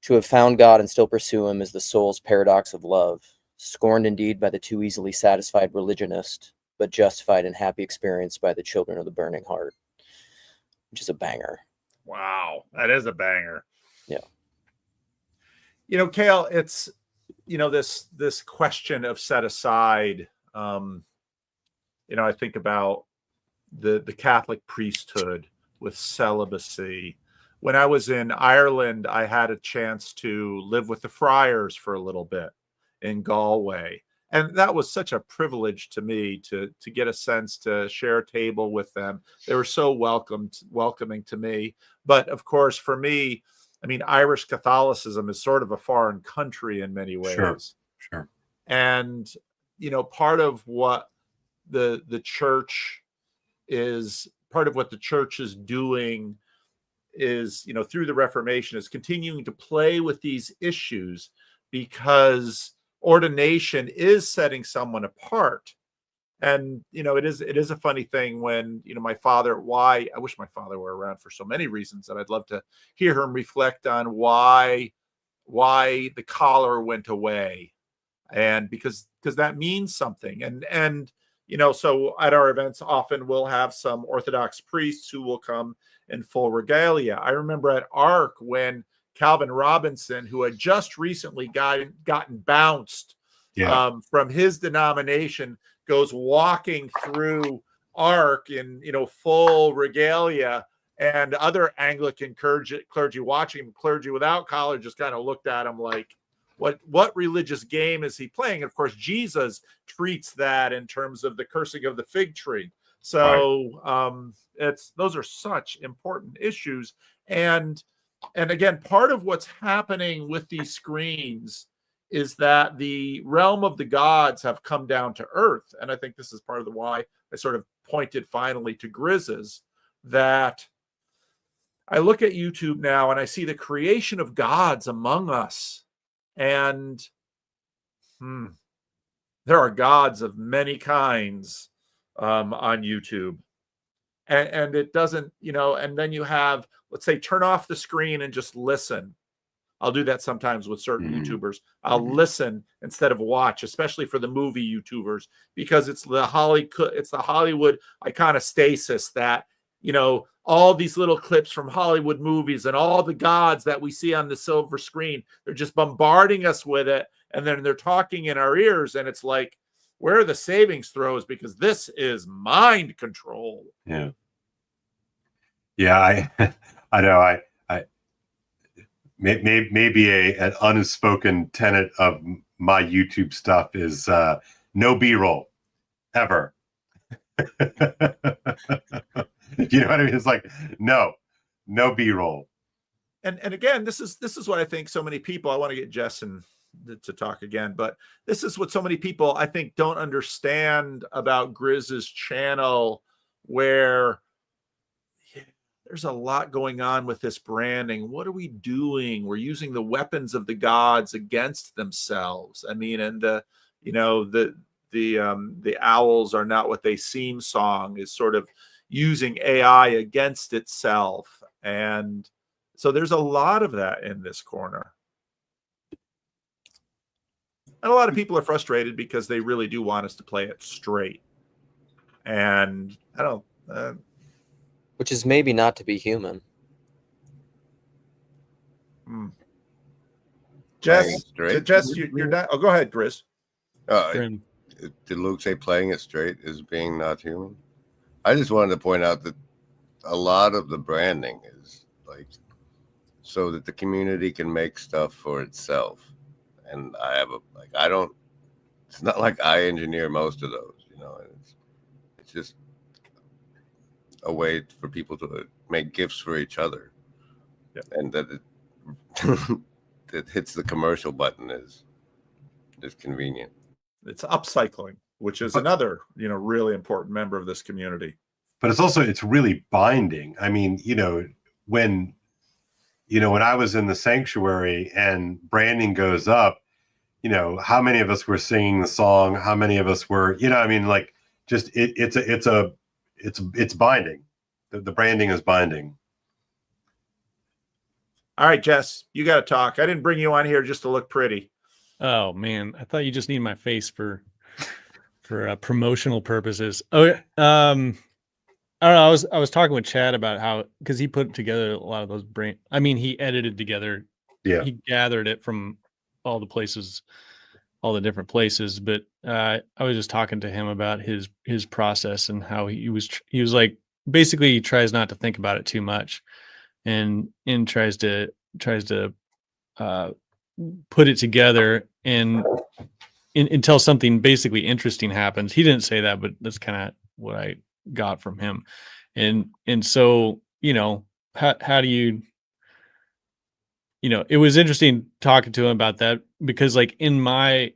"To have found God and still pursue him is the soul's paradox of love, scorned indeed by the too easily satisfied religionist, but justified in happy experience by the children of the burning heart," which is a banger. Wow, that is a banger. Yeah. Kale, it's, this question of set aside. I think about the Catholic priesthood with celibacy. When I was in Ireland, I had a chance to live with the friars for a little bit in Galway. And that was such a privilege to me to get a sense to share a table with them. They were so welcoming to me. But of course, for me, Irish Catholicism is sort of a foreign country in many ways. Sure. And, part of what the church is, part of what the church is doing is, through the Reformation, is continuing to play with these issues, because ordination is setting someone apart. And, it is a funny thing when, my father, I wish my father were around for so many reasons that I'd love to hear him reflect on why the collar went away. And because that means something. And, so at our events, often we'll have some Orthodox priests who will come in full regalia. I remember at ARC when Calvin Robinson, who had just recently gotten bounced from his denomination, goes walking through ARC in full regalia, and other Anglican clergy watching him, clergy without collar, just kind of looked at him like, what religious game is he playing? And of course, Jesus treats that in terms of the cursing of the fig tree. So those are such important issues. And again, part of what's happening with these screens is that the realm of the gods have come down to earth. And I think this is part of the why I sort of pointed finally to Grizz's, that I look at YouTube now and I see the creation of gods among us. And there are gods of many kinds on YouTube. And it doesn't, and then you have, let's say, turn off the screen and just listen. I'll do that sometimes with certain YouTubers. I'll listen instead of watch, especially for the movie YouTubers, because it's the Hollywood iconostasis that, all these little clips from Hollywood movies and all the gods that we see on the silver screen, they're just bombarding us with it. And then they're talking in our ears. And it's like, where are the savings throws? Because this is mind control. Yeah. Yeah. I know. Maybe an unspoken tenet of my YouTube stuff is no B-roll ever. You know what I mean? It's like no B-roll. And again, this is what I think so many people. I want to get Jess to talk again, but this is what so many people I think don't understand about Grizz's channel, where there's a lot going on with this branding. What are we doing? We're using the weapons of the gods against themselves. I mean, and the owls are not what they seem song is sort of using AI against itself. And so there's a lot of that in this corner. And a lot of people are frustrated because they really do want us to play it straight. And I don't which is maybe not to be human. Jess, you're not. Oh, go ahead, Chris. Did Luke say playing it straight is being not human? I just wanted to point out that a lot of the branding is like so that the community can make stuff for itself. And it's not like I engineer most of those, it's just a way for people to make gifts for each other. Yeah. And that it hits the commercial button is convenient. It's upcycling, which is another, really important member of this community. But it's really binding. I mean, when I was in the sanctuary and branding goes up, how many of us were singing the song? How many of us were, just it's binding. The branding is binding. All right, Jess, you got to talk. I didn't bring you on here just to look pretty. Oh man, I thought you just need my face for promotional purposes. Oh, I don't know. I was talking with Chad about how, because he put together a lot of those he edited together. Yeah. He gathered it from all the different places. But I was just talking to him about his process and how he was like, basically he tries not to think about it too much, and tries to put it together and until something basically interesting happens. He didn't say that, but that's kind of what I got from him. And so, how do you, it was interesting talking to him about that, because like in my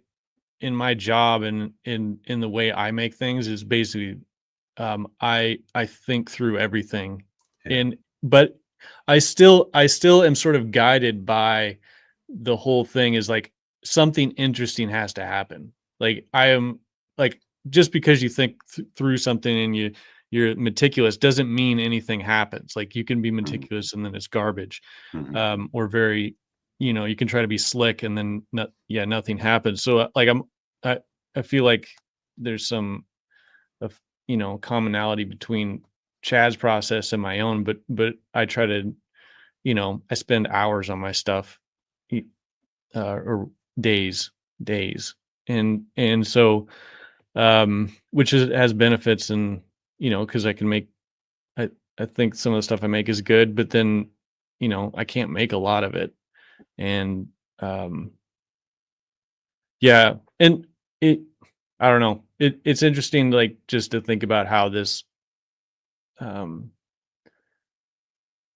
job and in the way I make things is basically, I think through everything. Yeah. But I still am sort of guided by the whole thing is like something interesting has to happen. Like I am like, just because you think through something and you're meticulous doesn't mean anything happens. Like you can be meticulous and then it's garbage, or very, you can try to be slick and then nothing happens. So like I feel like there's some commonality between Chad's process and my own, but I try to, I spend hours on my stuff, or days, and so, which has benefits, and because I can make, I think some of the stuff I make is good, but then I can't make a lot of it, and yeah, and I don't know, it's interesting, like, just to think about how this,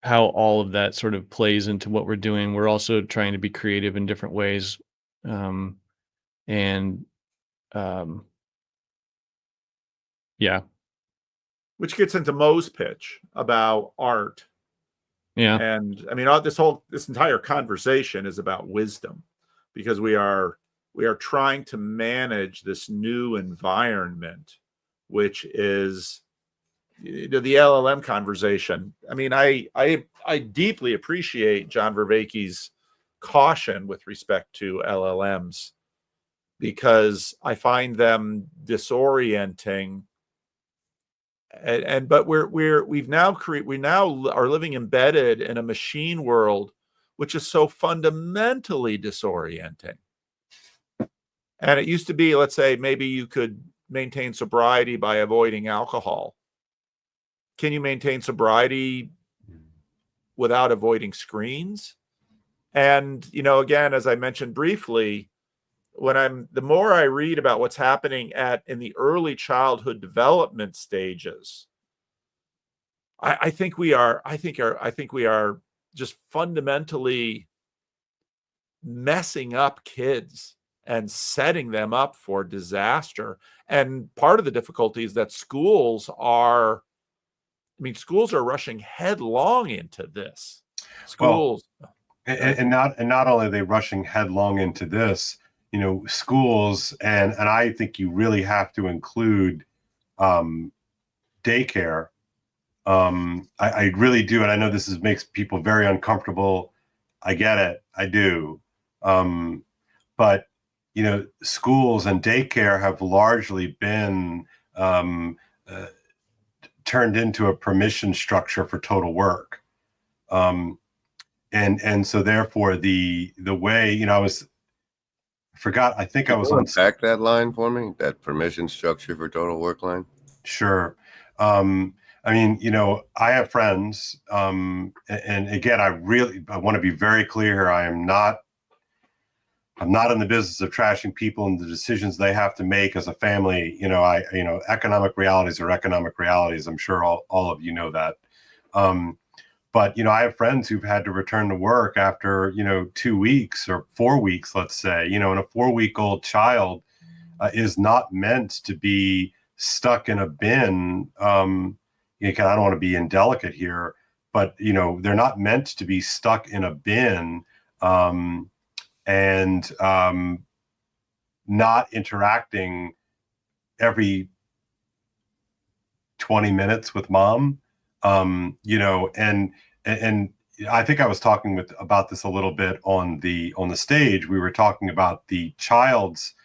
how all of that sort of plays into what we're doing. We're also trying to be creative in different ways, and um, yeah, Which gets into Mo's pitch about art. yeah, And I mean, this entire conversation is about wisdom, because we are trying to manage this new environment, which is the LLM conversation. I mean, I deeply appreciate John Vervaeke's caution with respect to LLMs, because I find them disorienting. But we now are living embedded in a machine world, which is so fundamentally disorienting. And it used to be, let's say, maybe you could maintain sobriety by avoiding alcohol. Can you maintain sobriety without avoiding screens? And, again, as I mentioned briefly, the more I read about what's happening in the early childhood development stages, I think we are just fundamentally messing up kids and setting them up for disaster. And part of the difficulty is that schools are rushing headlong into this. Schools. Well, and not only are they rushing headlong into this, schools, and I think you really have to include daycare. I really do, and I know this makes people very uncomfortable. I get it, I do. But schools and daycare have largely been turned into a permission structure for total work, and so therefore the way I think I was on back that line for me, that permission structure for total work line. Sure. I mean, I have friends, and again, I want to be very clear here. I'm not in the business of trashing people and the decisions they have to make as a family. Economic realities are economic realities. I'm sure all of you know that. But, I have friends who've had to return to work after, 2 weeks or 4 weeks, let's say, and a 4-week-old child is not meant to be stuck in a bin. I don't want to be indelicate here, but, they're not meant to be stuck in a bin and not interacting every 20 minutes with mom. And I think I was talking about this a little bit on the stage. We were talking about the child's,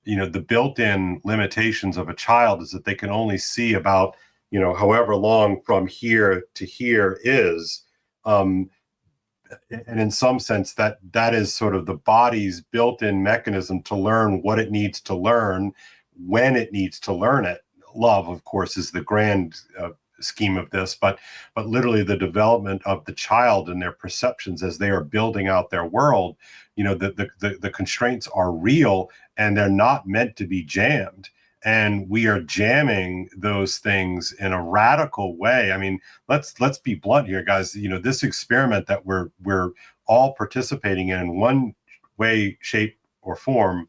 the built-in limitations of a child is that they can only see about, however long from here to here is, and in some sense that is sort of the body's built-in mechanism to learn what it needs to learn when it needs to learn it. Love, of course, is the grand scheme of this, but literally the development of the child and their perceptions as they are building out their world, the constraints are real and they're not meant to be jammed. And we are jamming those things in a radical way. I mean, let's be blunt here, guys. This experiment that we're all participating in one way, shape, or form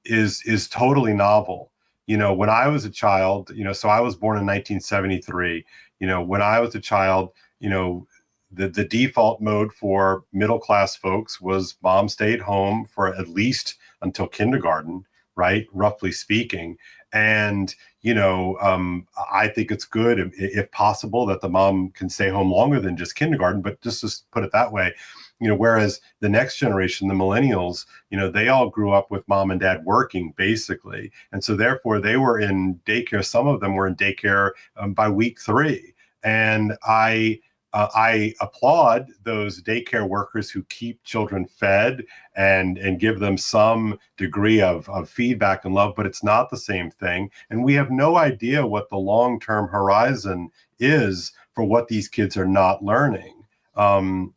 is totally novel. When I was a child, so I was born in 1973, when I was a child, the default mode for middle class folks was mom stayed home for at least until kindergarten. right? Roughly speaking. And, I think it's good if possible that the mom can stay home longer than just kindergarten, but just to put it that way, whereas the next generation, the millennials, they all grew up with mom and dad working basically. And so therefore they were in daycare. Some of them were in daycare by week 3. And I applaud those daycare workers who keep children fed and give them some degree of feedback and love, but it's not the same thing. And we have no idea what the long-term horizon is for what these kids are not learning. And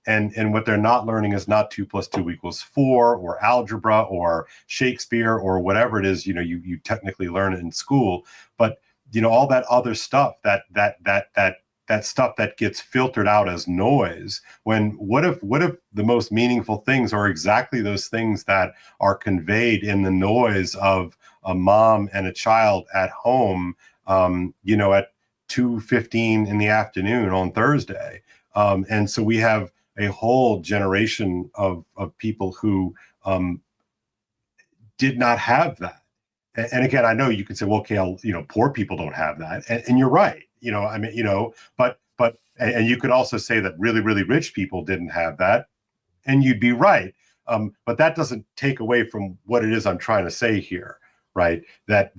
what they're not learning is not 2 + 2 = 4 or algebra or Shakespeare or whatever it is, you technically learn it in school, but all that other stuff, that stuff that gets filtered out as noise. What if the most meaningful things are exactly those things that are conveyed in the noise of a mom and a child at home, at 2:15 in the afternoon on Thursday. And so we have a whole generation of people who did not have that. And again, I know you could say, well, okay, poor people don't have that. And you're right. But you could also say that really, really rich people didn't have that, and you'd be right. But that doesn't take away from what it is I'm trying to say here, right? That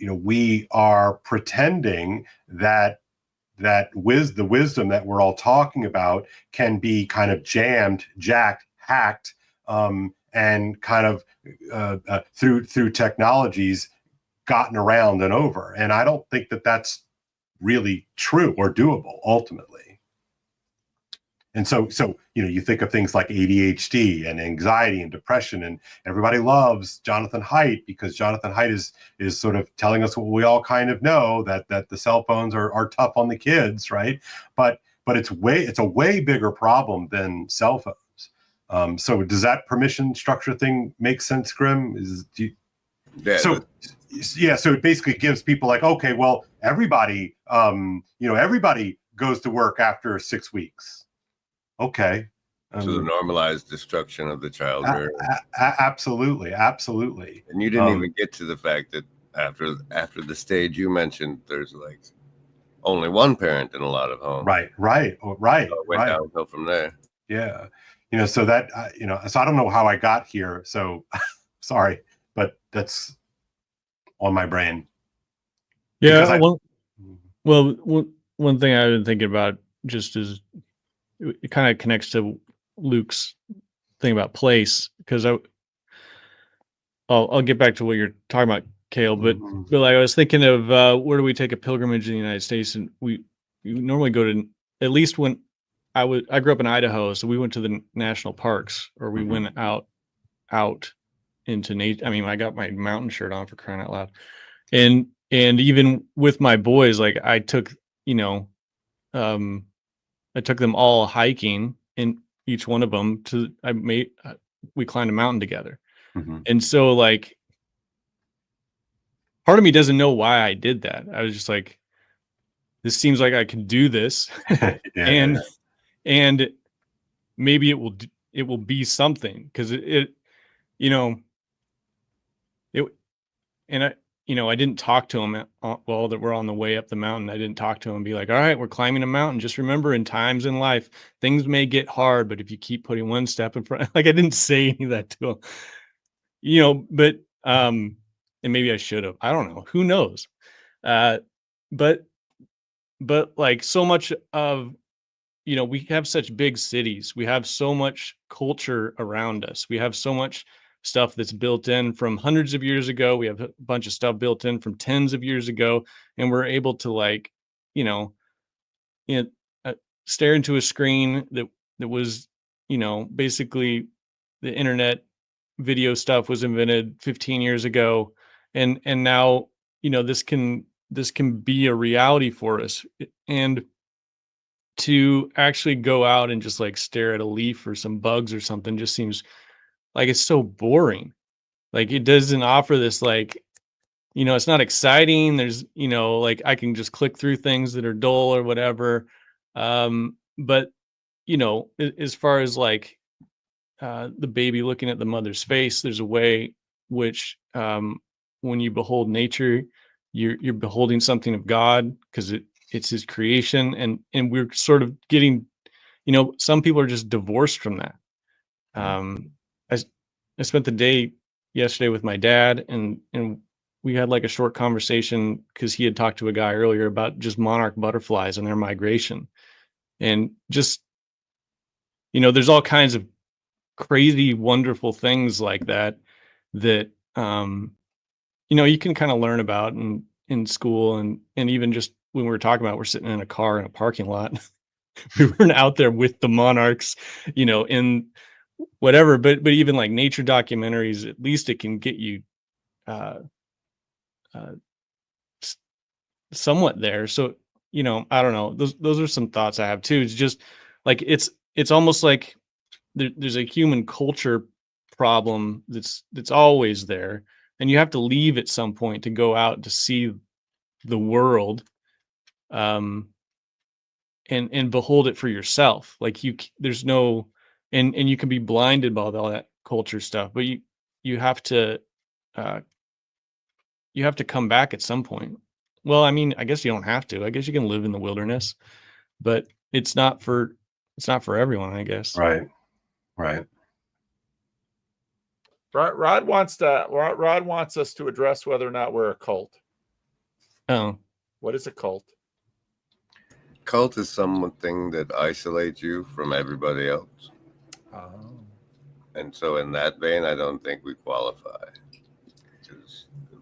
we are pretending that the wisdom that we're all talking about can be kind of jammed, jacked, hacked, and kind of through technologies gotten around and over. And I don't think that that's really true or doable ultimately. And so you think of things like ADHD and anxiety and depression, and everybody loves Jonathan Haidt because Jonathan Haidt is sort of telling us what we all kind of know, that the cell phones are tough on the kids, right? But it's a way bigger problem than cell phones. So does that permission structure thing make sense, Grim? So it basically gives people like, okay, well, everybody goes to work after 6 weeks. Okay. So the normalized destruction of the child. Absolutely. And you didn't even get to the fact that after the stage you mentioned, there's like only one parent in a lot of homes. Right. So it went downhill from there. Yeah. So that, so I don't know how I got here. So sorry, but that's on my brain. Yeah. One thing I've been thinking about just is it kind of connects to Luke's thing about place, because I'll get back to what you're talking about, Cale, but like I was thinking of where do we take a pilgrimage in the United States, and we normally go to, at least when I grew up in Idaho, so we went to the national parks, or we went out into nature. I mean, I got my mountain shirt on, for crying out loud, and even with my boys, like I took them all hiking, and each one of them we climbed a mountain together. And so like part of me doesn't know why I did that. I was just like, this seems like I can do this. and maybe it will be something, because I didn't talk to him while that we're on the way up the mountain. I didn't talk to him and be like, all right, we're climbing a mountain. Just remember, in times in life, things may get hard, but if you keep putting one step in front, like I didn't say any of that to him, but, and maybe I should have, I don't know, who knows? But like so much of, we have such big cities. We have so much culture around us. We have so much stuff that's built in from hundreds of years ago. We have a bunch of stuff built in from tens of years ago, and we're able to like, stare into a screen that was, basically the internet video stuff was invented 15 years ago, and now, this can be a reality for us. And to actually go out and just like stare at a leaf or some bugs or something just seems like it's so boring. Like it doesn't offer this, like, it's not exciting. There's, like I can just click through things that are dull or whatever. But, as far as like the baby looking at the mother's face, there's a way which when you behold nature, you're beholding something of God, because it's his creation, and we're sort of getting, some people are just divorced from that. I spent the day yesterday with my dad, and we had like a short conversation because he had talked to a guy earlier about just monarch butterflies and their migration, and just, there's all kinds of crazy, wonderful things like that you can kind of learn about in school, and even just when we were talking about, we're sitting in a car in a parking lot. We weren't out there with the monarchs, in whatever, but even like nature documentaries, at least it can get you uh, uh, somewhat there. So, I don't know. Those are some thoughts I have too. It's just like it's almost like there's a human culture problem that's always there, and you have to leave at some point to go out to see the world, and behold it for yourself. Like there's no, and you can be blinded by all that culture stuff, but you have to uh, come back at some point. Well, I mean, I guess you don't have to. I guess you can live in the wilderness, but it's not for everyone, I guess. Right. Rod wants us to address whether or not we're a cult. Oh, What is a cult? Cult is something that isolates you from everybody else. Oh. And so in that vein, I don't think we qualify.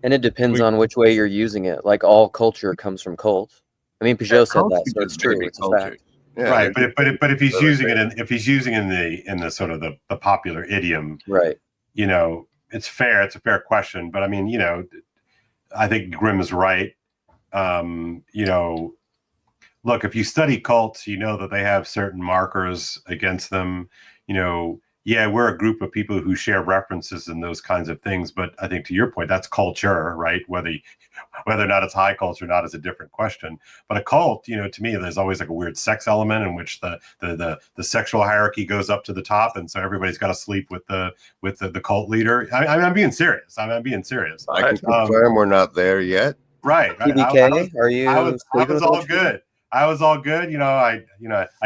And it depends on which way you're using it. Like all culture comes from cult. I mean, Peugeot said that, so it's true. It's a fact. Yeah, Right, but if he's using it in the sort of the popular idiom, right? It's fair. It's a fair question, but I mean, I think Grimm is right. Look, if you study cults, you know that they have certain markers against them. Yeah, we're a group of people who share references and those kinds of things. But I think to your point, that's culture, right? Whether or not it's high culture or not is a different question. But a cult, to me, there's always like a weird sex element in which the sexual hierarchy goes up to the top, and so everybody's got to sleep with the cult leader. I'm being serious. I'm being serious. I can confirm we're not there yet. Right. Pvk, are you? I was all good. I was all good. I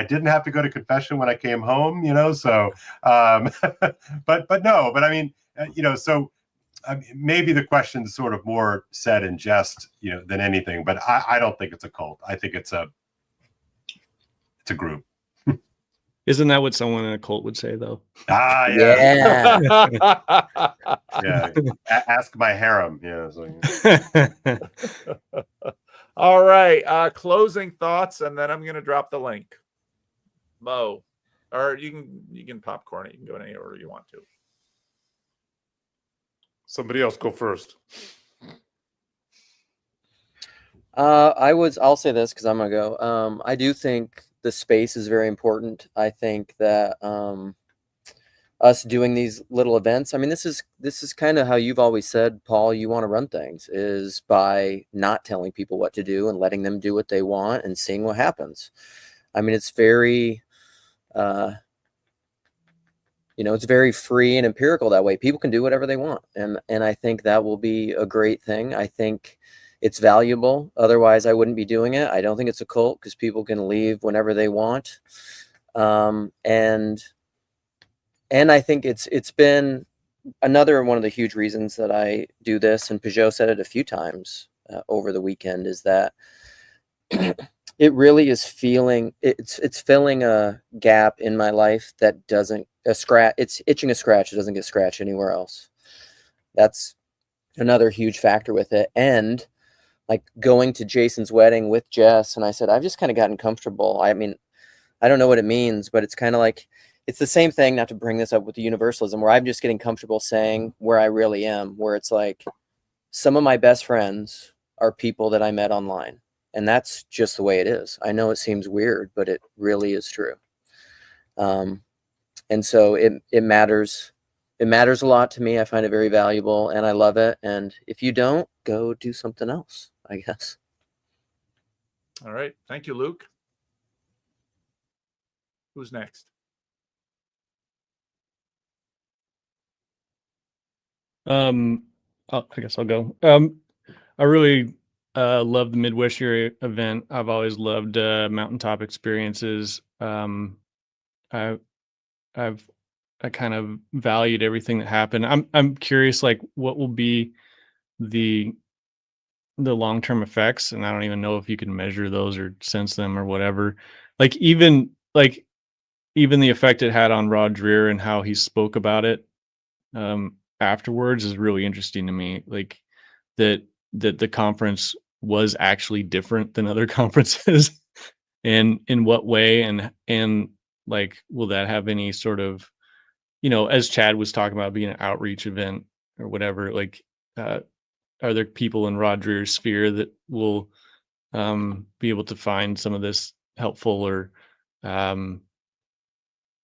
didn't have to go to confession when I came home, so, but I mean, so maybe the question's sort of more said in jest, than anything, but I don't think it's a cult. I think it's a group. Isn't that what someone in a cult would say, though? Yeah. Yeah. Ask my harem. Yeah. All right. Closing thoughts, and then I'm going to drop the link. Mo, or you can popcorn it. You can go in any order you want to. Somebody else go first. I'll say this because I'm gonna go. I do think the space is very important. I think that us doing these little events, I mean, this is kind of how you've always said, Paul, you want to run things, is by not telling people what to do and letting them do what they want and seeing what happens. I mean, it's very it's very free and empirical that way. People can do whatever they want, and I think that will be a great thing. I think it's valuable. Otherwise, I wouldn't be doing it. I don't think it's a cult because people can leave whenever they want. And I think it's been another one of the huge reasons that I do this, and Peugeot said it a few times over the weekend, is that it really is it's filling a gap in my life that doesn't it's itching a scratch. It doesn't get scratched anywhere else. That's another huge factor with it. And like going to Jason's wedding with Jess, and I said, I've just kind of gotten comfortable. I mean, I don't know what it means, but it's kind of like, it's the same thing, not to bring this up with the universalism, where I'm just getting comfortable saying where I really am, where it's like some of my best friends are people that I met online. And that's just the way it is. I know it seems weird, but it really is true. And so it matters. It matters a lot to me. I find it very valuable and I love it. And if you don't, go do something else, I guess. All right. Thank you, Luke. Who's next? I guess I'll go. I really love the Midwest Area event. I've always loved mountaintop experiences. I I've I kind of valued everything that happened. I'm curious, like, what will be the long-term effects, and I don't even know if you can measure those or sense them or whatever. Like even the effect it had on Rod Dreher and how he spoke about it afterwards is really interesting to me. Like that the conference was actually different than other conferences, and in what way, and like, will that have any sort of, as Chad was talking about being an outreach event or whatever, like, uh, are there people in Rod Dreher's sphere that will be able to find some of this helpful, or um,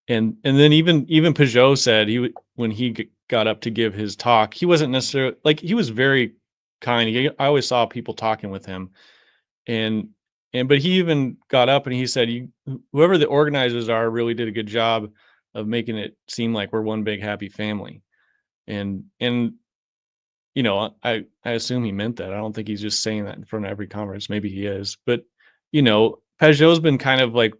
and then even Peugeot said when he got up to give his talk, he wasn't necessarily like, he was very kind. I always saw people talking with him, and but he even got up and he said, whoever the organizers are really did a good job of making it seem like we're one big happy family. And I assume he meant that. I don't think he's just saying that in front of every conference. Maybe he is, but Peugeot's been kind of like,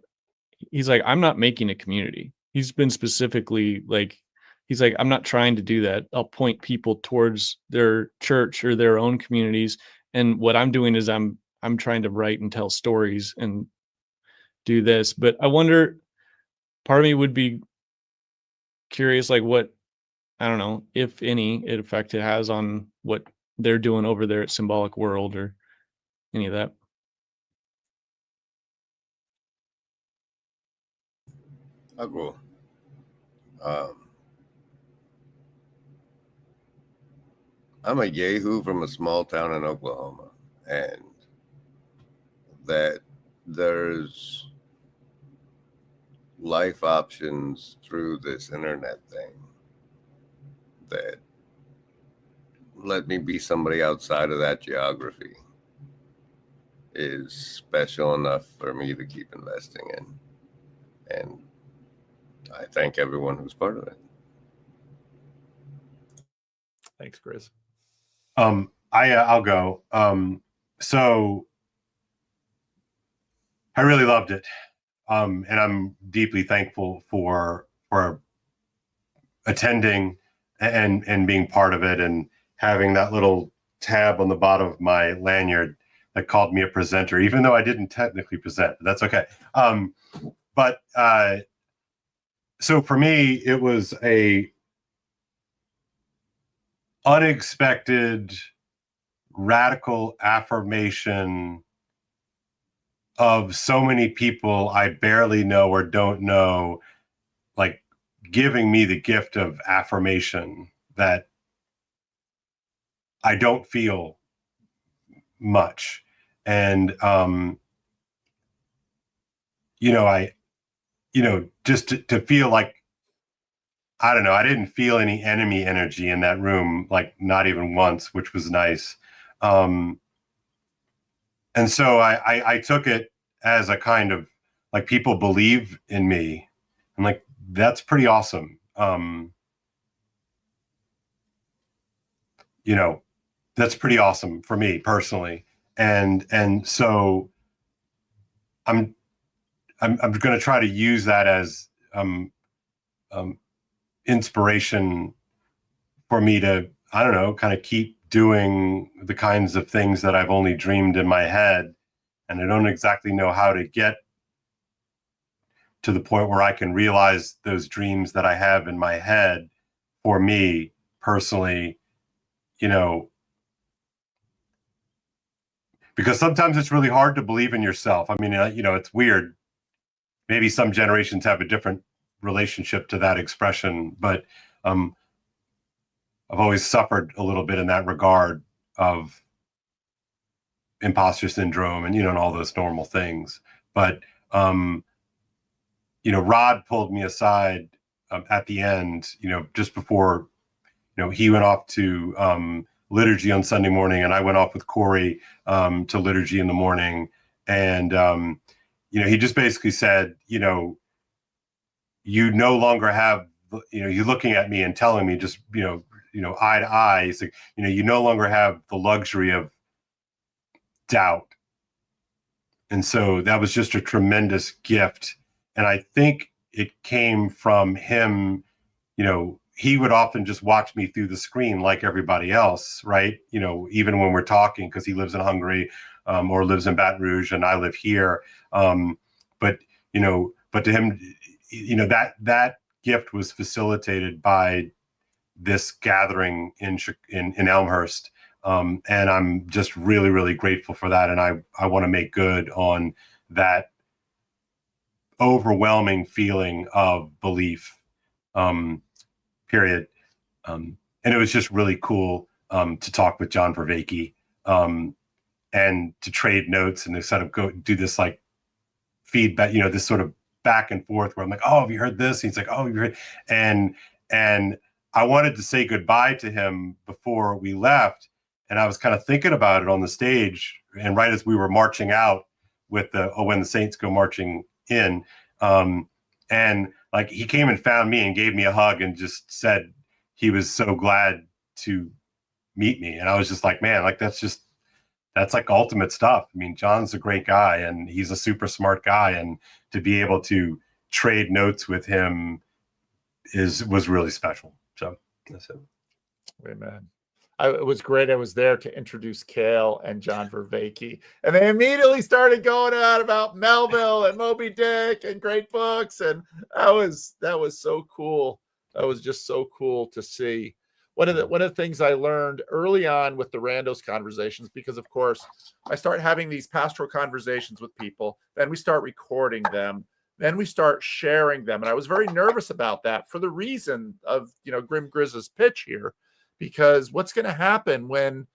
he's like, I'm not making a community. He's been specifically like, he's like, I'm not trying to do that. I'll point people towards their church or their own communities. And what I'm doing is I'm trying to write and tell stories and do this. But I wonder, part of me would be curious, like, what, I don't know, if any effect it has on what they're doing over there at Symbolic World or any of that. I'll go. I'm a yahoo from a small town in Oklahoma, and that there's life options through this internet thing that let me be somebody outside of that geography is special enough for me to keep investing in. And I thank everyone who's part of it. Thanks, Chris. I'll go. So I really loved it. And I'm deeply thankful for attending and being part of it, and having that little tab on the bottom of my lanyard that called me a presenter, even though I didn't technically present. But that's okay. So for me, it was a unexpected, radical affirmation of so many people I barely know or don't know, like, giving me the gift of affirmation that I don't feel much. And just to feel like, I don't know, I didn't feel any enemy energy in that room, like, not even once, which was nice. And so I took it as a kind of, like, people believe in me. I'm like, that's pretty awesome. That's pretty awesome for me personally. And so I'm going to try to use that as inspiration for me to, I don't know, kind of keep doing the kinds of things that I've only dreamed in my head. And I don't exactly know how to get to the point where I can realize those dreams that I have in my head for me personally, because sometimes it's really hard to believe in yourself. I mean, it's weird. Maybe some generations have a different relationship to that expression, but I've always suffered a little bit in that regard of imposter syndrome and, and all those normal things. But, Rod pulled me aside at the end, just before, he went off to liturgy on Sunday morning, and I went off with Corey to liturgy in the morning. And, he just basically said, you no longer have, you're looking at me and telling me just, eye to eye. It's like, you no longer have the luxury of doubt. And so that was just a tremendous gift. And I think it came from him. He would often just watch me through the screen like everybody else, right? Even when we're talking, because he lives in Hungary or lives in Baton Rouge and I live here. But to him, that gift was facilitated by this gathering in Elmhurst. And I'm just really, really grateful for that. And I want to make good on that overwhelming feeling of belief, period. And it was just really cool to talk with John Pvk and to trade notes and to sort of go do this like feedback, this sort of back and forth where I'm like, oh, have you heard this? And he's like, oh, have you heard? And I wanted to say goodbye to him before we left. And I was kind of thinking about it on the stage. And right as we were marching out with when the Saints go marching in, and like he came and found me and gave me a hug and just said he was so glad to meet me. And I was just like, man, like that's like ultimate stuff. I mean, John's a great guy and he's a super smart guy. And to be able to trade notes with him was really special. So that's it. Amen. It was great. I was there to introduce Cale and John Vervaeke, and they immediately started going on about Melville and Moby Dick and great books, and that was so cool. That was just so cool to see. One of the things I learned early on with the Randos conversations, because of course I start having these pastoral conversations with people, then we start recording them, then we start sharing them, and I was very nervous about that for the reason of Grim Grizz's pitch here. Because what's going to happen when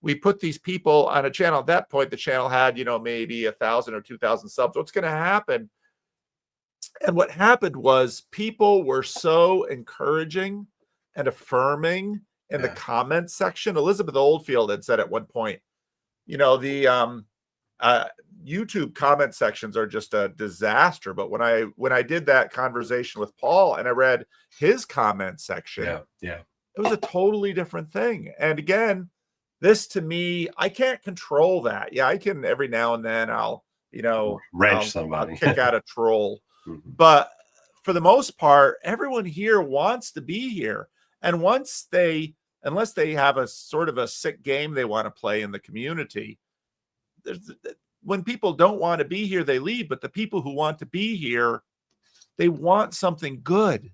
we put these people on a channel? At that point, the channel had, maybe 1,000 or 2,000 subs. What's going to happen? And what happened was people were so encouraging and affirming in the comment section. Elizabeth Oldfield had said at one point, the YouTube comment sections are just a disaster. But when I did that conversation with Paul and I read his comment section, it was a totally different thing. And again, this to me, I can't control that. Yeah, I can every now and then I'll wrench somebody, I'll kick out a troll. But for the most part, everyone here wants to be here. And unless they have a sort of a sick game they want to play in the community, when people don't want to be here, they leave. But the people who want to be here, they want something good.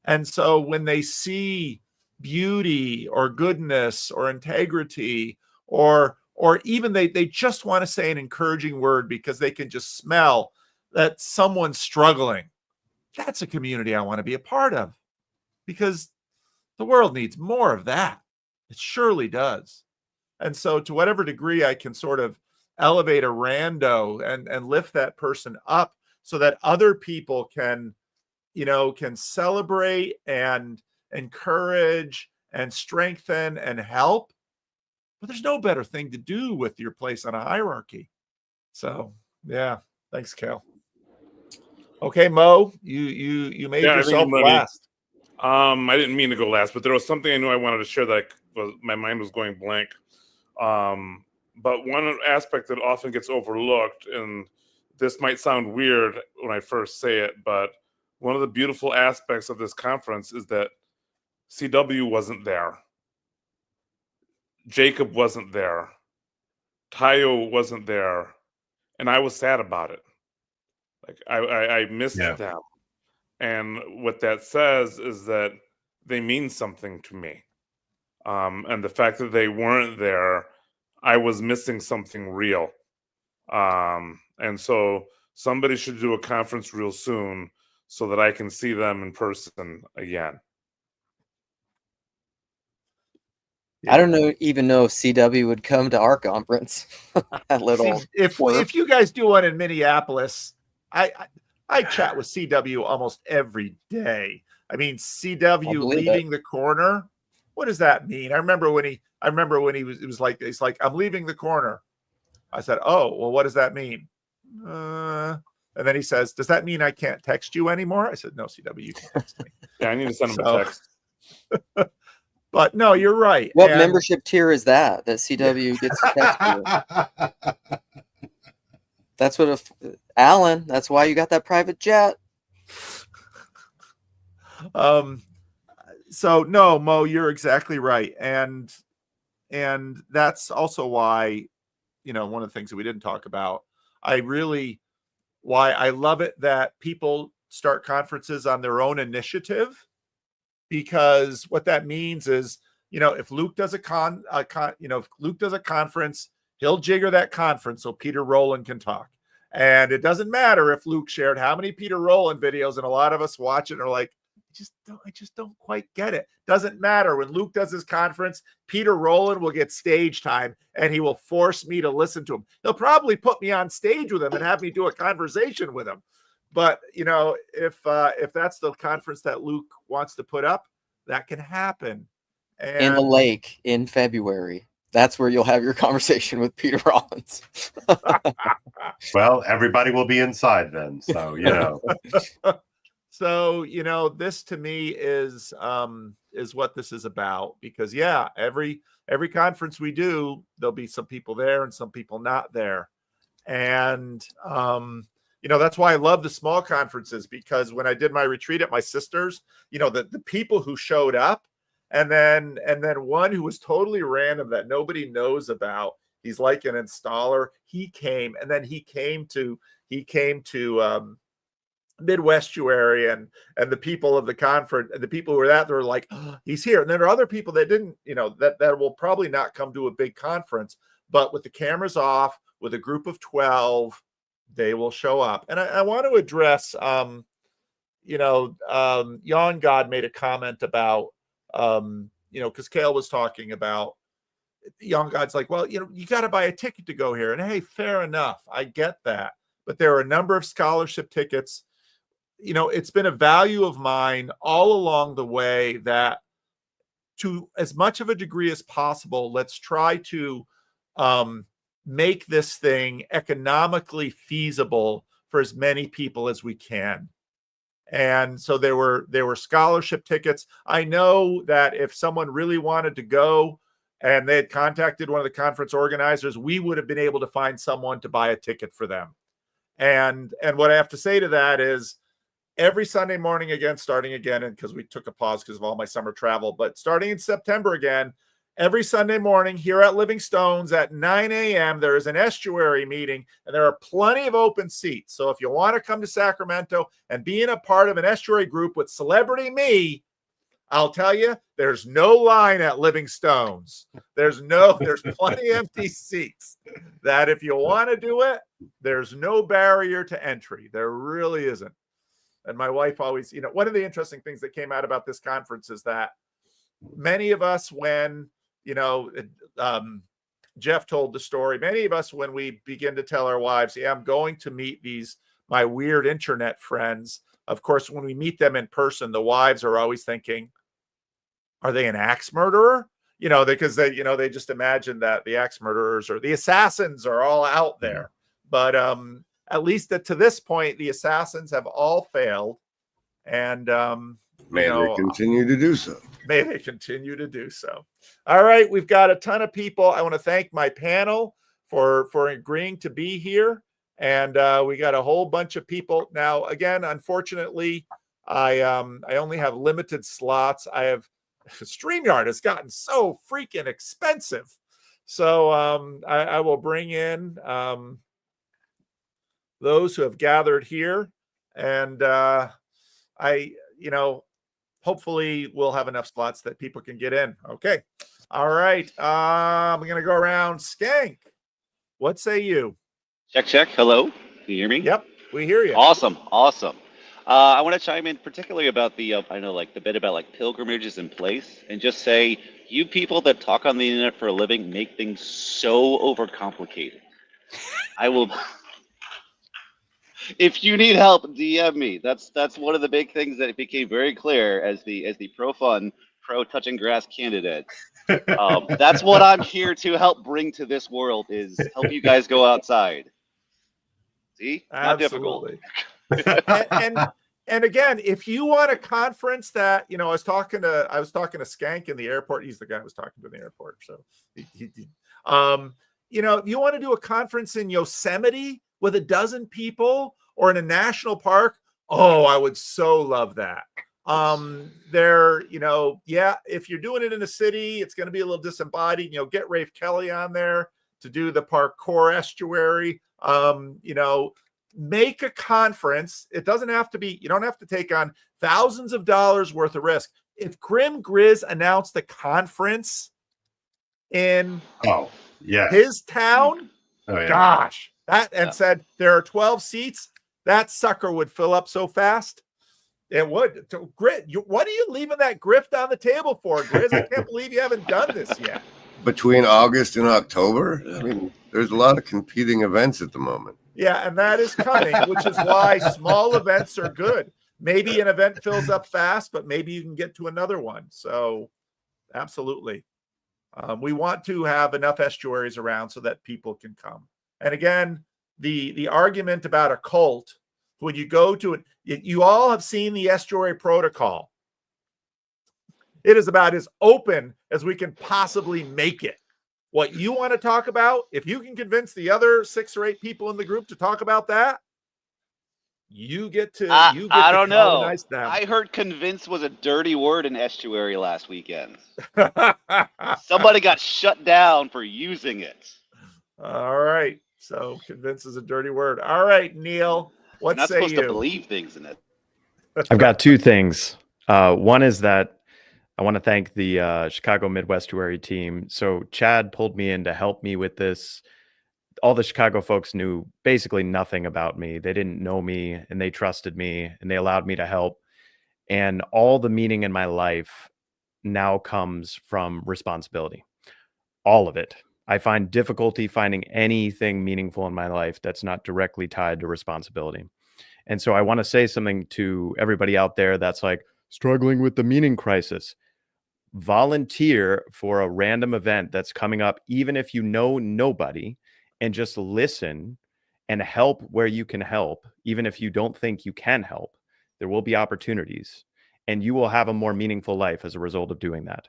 And so when they see beauty or goodness or integrity or even they just want to say an encouraging word because they can just smell that someone's struggling, that's a community I want to be a part of, because the world needs more of that. It surely does. And so to whatever degree I can sort of elevate a rando and lift that person up so that other people can celebrate and encourage and strengthen and help. But there's no better thing to do with your place on a hierarchy. So yeah, thanks, Cale. Okay, Mo, you made yourself last. I didn't mean to go last, but there was something I knew I wanted to share that my mind was going blank. But one aspect that often gets overlooked, and this might sound weird when I first say it, but one of the beautiful aspects of this conference is that CW wasn't there. Jacob wasn't there. Tayo wasn't there. And I was sad about it. Like I missed them. And what that says is that they mean something to me. And the fact that they weren't there, I was missing something real. And so somebody should do a conference real soon so that I can see them in person again. I don't even know if CW would come to our conference. That little. If you guys do one in Minneapolis, I chat with CW almost every day. I mean, CW leaving the corner. What does that mean? I remember when he was like, it's like, I'm leaving the corner. I said, oh, well, what does that mean? And then he says, does that mean I can't text you anymore? I said, no, CW, you can text me. Yeah, I need to send him a text. But no, you're right. What And membership tier is that CW gets attached to? That's what Alan. That's why you got that private jet. So no, Mo, you're exactly right, and that's also why, one of the things that we didn't talk about. Why I love it that people start conferences on their own initiative, because what that means is, if Luke does if Luke does a conference, he'll jigger that conference so Peter Rowland can talk. And it doesn't matter if Luke shared how many Peter Rowland videos, and a lot of us watch it and are like, I just don't quite get it. Doesn't matter. When Luke does his conference, Peter Rowland will get stage time, and he will force me to listen to him. He'll probably put me on stage with him and have me do a conversation with him. But if that's the conference that Luke wants to put up, that can happen. And in the lake in February. That's where you'll have your conversation with Peter Rollins. Well, everybody will be inside then, so So, this to me is what this is about, because every conference we do, there'll be some people there and some people not there. And that's why I love the small conferences, because when I did my retreat at my sister's, the people who showed up, and then one who was totally random that nobody knows about, he's like an installer, he came, and then he came to Midwestuary, and the people of the conference, and the people who were they were like, oh, he's here. And then there are other people that didn't, that will probably not come to a big conference, but with the cameras off, with a group of 12, they will show up. And I want to address, Yon God made a comment about, because Kale was talking about, Yon God's like, well, you got to buy a ticket to go here. And hey, fair enough. I get that. But there are a number of scholarship tickets. It's been a value of mine all along the way that, to as much of a degree as possible, let's try to make this thing economically feasible for as many people as we can. And so there were scholarship tickets. I know that if someone really wanted to go and they had contacted one of the conference organizers, we would have been able to find someone to buy a ticket for them. And what I have to say to that is, every Sunday morning again, starting again, and because we took a pause because of all my summer travel, but starting in September again, every Sunday morning here at Living Stones at 9 a.m., there is an estuary meeting, and there are plenty of open seats. So if you want to come to Sacramento and be in a part of an estuary group with Celebrity Me, I'll tell you, there's no line at Living Stones. There's plenty of empty seats. That if you want to do it, there's no barrier to entry. There really isn't. And my wife always, one of the interesting things that came out about this conference is that many of us, when, Jeff told the story, many of us, when we begin to tell our wives, I'm going to meet my weird internet friends. Of course, when we meet them in person, the wives are always thinking, are they an axe murderer? Because they just imagine that the axe murderers or the assassins are all out there. But at least to this point, the assassins have all failed. And may they continue to do so. May they continue to do so. All right, we've got a ton of people. I want to thank my panel for agreeing to be here. And we got a whole bunch of people. Now, again, unfortunately, I only have limited slots. StreamYard has gotten so freaking expensive. So I will bring in those who have gathered here. And hopefully we'll have enough slots that people can get in. Okay. All right. I'm going to go around. Skank, what say you? Check. Hello. Can you hear me? Yep, we hear you. Awesome. I want to chime in particularly about the bit about pilgrimages in place, and just say, you people that talk on the internet for a living make things so overcomplicated. I will. If you need help, DM me. That's one of the big things that became very clear as the pro touching grass candidate. That's what I'm here to help bring to this world, is help you guys go outside. See, not difficult. and And again, if you want a conference that, I was talking to Skank in the airport. He's the guy I was talking to in the airport. So, if you want to do a conference in Yosemite with 12 people or in a national park, oh, I would so love that. If you're doing it in a city, it's going to be a little disembodied. Get Rafe Kelly on there to do the parkour estuary. Make a conference. It doesn't have to be, you don't have to take on thousands of dollars worth of risk. If Grim Grizz announced a conference in his town, gosh, said there are 12 seats, that sucker would fill up so fast. It would. So, what are you leaving that grift on the table for, Grizz? I can't believe you haven't done this yet. Between August and October, I mean, there's a lot of competing events at the moment. Yeah, and that is coming, which is why small events are good. Maybe an event fills up fast, but maybe you can get to another one. So, absolutely. We want to have enough estuaries around so that people can come. And again, the argument about a cult, when you go to it, you all have seen the estuary protocol. It is about as open as we can possibly make it. What you want to talk about, if you can convince the other 6 or 8 people in the group to talk about that, you get to. I don't know. Them. I heard "convince" was a dirty word in estuary last weekend. Somebody got shut down for using it. All right, so "convince" is a dirty word. All right, Neil, what You're not say supposed you? to believe things in it. I've got 2 things. One is that I want to thank the Chicago Midwestuary team. So Chad pulled me in to help me with this. All the Chicago folks knew basically nothing about me. They didn't know me, and they trusted me, and they allowed me to help. And all the meaning in my life now comes from responsibility. All of it. I find difficulty finding anything meaningful in my life that's not directly tied to responsibility. And so I want to say something to everybody out there that's like struggling with the meaning crisis. Volunteer for a random event that's coming up, even if you know nobody, and just listen and help where you can help. Even if you don't think you can help, there will be opportunities, and you will have a more meaningful life as a result of doing that.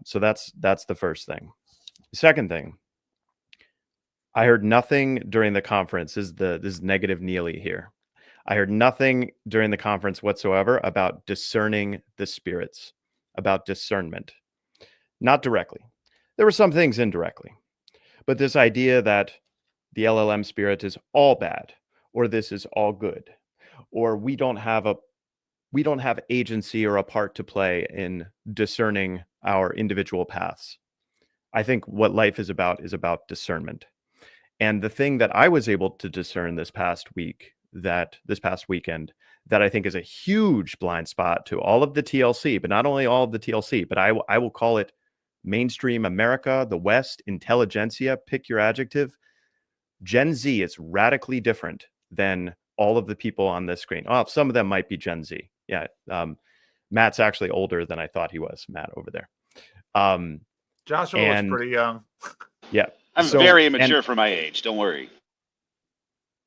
So that's the first thing. The second thing, I heard nothing during the conference. This is negative Neely here. I heard nothing during the conference whatsoever about discerning the spirits, about discernment. Not directly. There were some things indirectly. But this idea that the LLM spirit is all bad, or this is all good, or we don't have agency or a part to play in discerning our individual paths. I think what life is about discernment. And the thing that I was able to discern this past weekend, that I think is a huge blind spot to all of the TLC, but not only all of the TLC, but I will call it mainstream America, the West, intelligentsia, pick your adjective. Gen Z is radically different than all of the people on this screen. Oh, some of them might be Gen Z. Yeah. Matt's actually older than I thought he was, Matt over there. Joshua was pretty young. Yeah. I'm very immature for my age. Don't worry.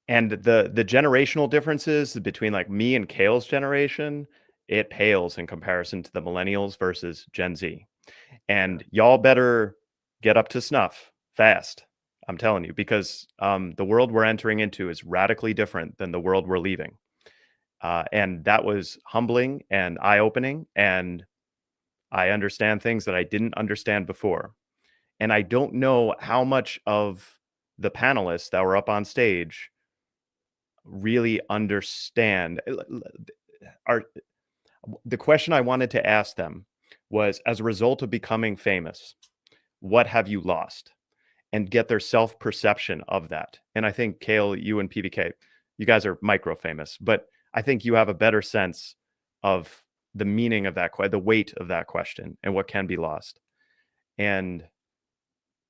And the generational differences between like me and Kale's generation, it pales in comparison to the millennials versus Gen Z. And y'all better get up to snuff fast. I'm telling you, because the world we're entering into is radically different than the world we're leaving. And that was humbling and eye-opening. And I understand things that I didn't understand before. And I don't know how much of the panelists that were up on stage really understand. The question I wanted to ask them was, as a result of becoming famous, what have you lost? And get their self-perception of that. And I think, Kale, you and PVK, you guys are micro-famous, but I think you have a better sense of the meaning of that, the weight of that question, and what can be lost. And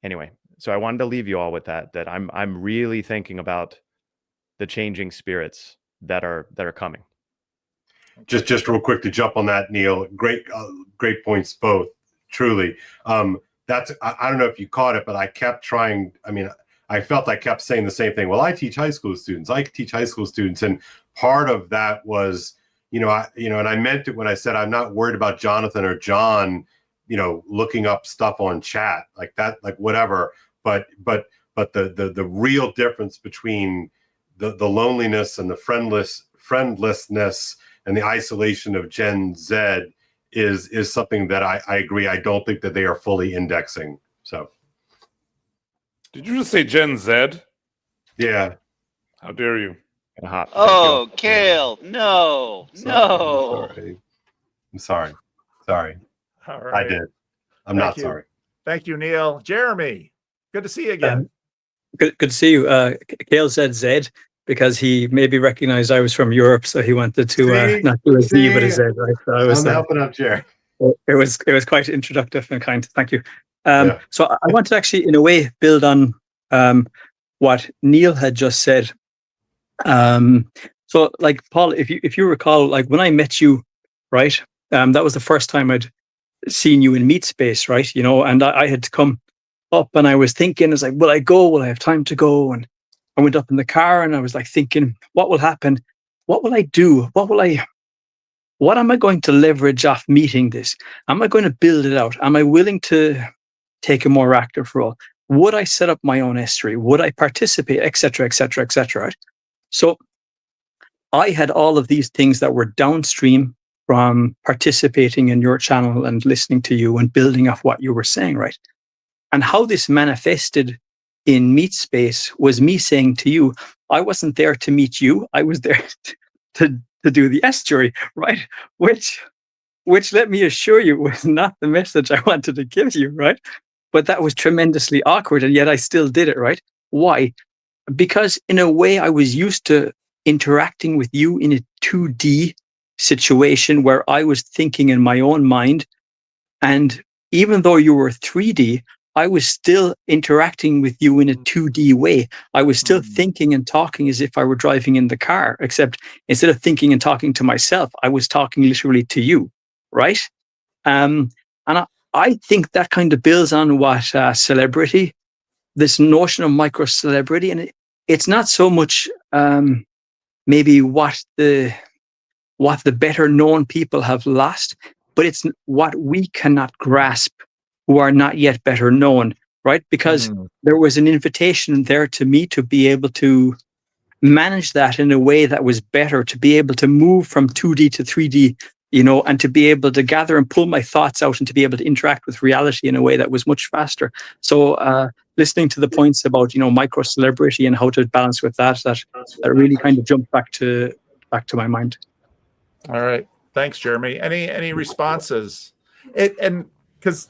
anyway, so I wanted to leave you all with that I'm really thinking about the changing spirits that are coming. Just real quick to jump on that, Neil. Great points both. Truly, that's I don't know if you caught it, but I kept trying. I mean, I felt I kept saying the same thing. Well, I teach high school students. And part of that was, and I meant it when I said I'm not worried about Jonathan or John, looking up stuff on chat like that, like whatever. But the real difference between the loneliness and the friendlessness and the isolation of Gen Z is something that I agree. I don't think that they are fully indexing. So, Did you just say Gen Z? yeah. How dare you? Hot. Oh, Kale, no. I'm sorry. All right. I did. I'm Thank not you. sorry. Thank you, Neil. Jeremy, good to see you again. Good to see you. Kale said Z because he maybe recognized I was from Europe, so he wanted to not do a Z but a Z. Right? So I'm helping out, Jerry. It was quite introductive and kind. Thank you. Yeah. So I want to actually, in a way, build on what Neil had just said. So, like Paul, if you recall, like when I met you, right, that was the first time I'd seen you in Meet Space, right? And I had come up and I was thinking, it's like, will I go? Will I have time to go? And I went up in the car and I was like thinking, what will happen? What will I do? What am I going to leverage off meeting this? Am I going to build it out? Am I willing to take a more active role? Would I set up my own estuary? Would I participate, etc., etc., etc.? Right? So I had all of these things that were downstream from participating in your channel and listening to you and building off what you were saying, right? And how this manifested in Meet Space was me saying to you, I wasn't there to meet you. I was there to do the estuary, right? Which let me assure you was not the message I wanted to give you, right? But that was tremendously awkward, and yet I still did it, right? Why? Because in a way I was used to interacting with you in a 2D situation where I was thinking in my own mind. And even though you were 3D, I was still interacting with you in a 2D way. I was still thinking and talking as if I were driving in the car, except instead of thinking and talking to myself, I was talking literally to you, right? And I think that kind of builds on what celebrity, this notion of micro celebrity, and it's not so much maybe what the better known people have lost, but it's what we cannot grasp who are not yet better known, right? Because there was an invitation there to me to be able to manage that in a way that was better, to be able to move from 2D to 3D, and to be able to gather and pull my thoughts out and to be able to interact with reality in a way that was much faster. So listening to the points about, micro celebrity and how to balance with that really kind of jumped back to my mind. All right. Thanks, Jeremy. Any responses? And because,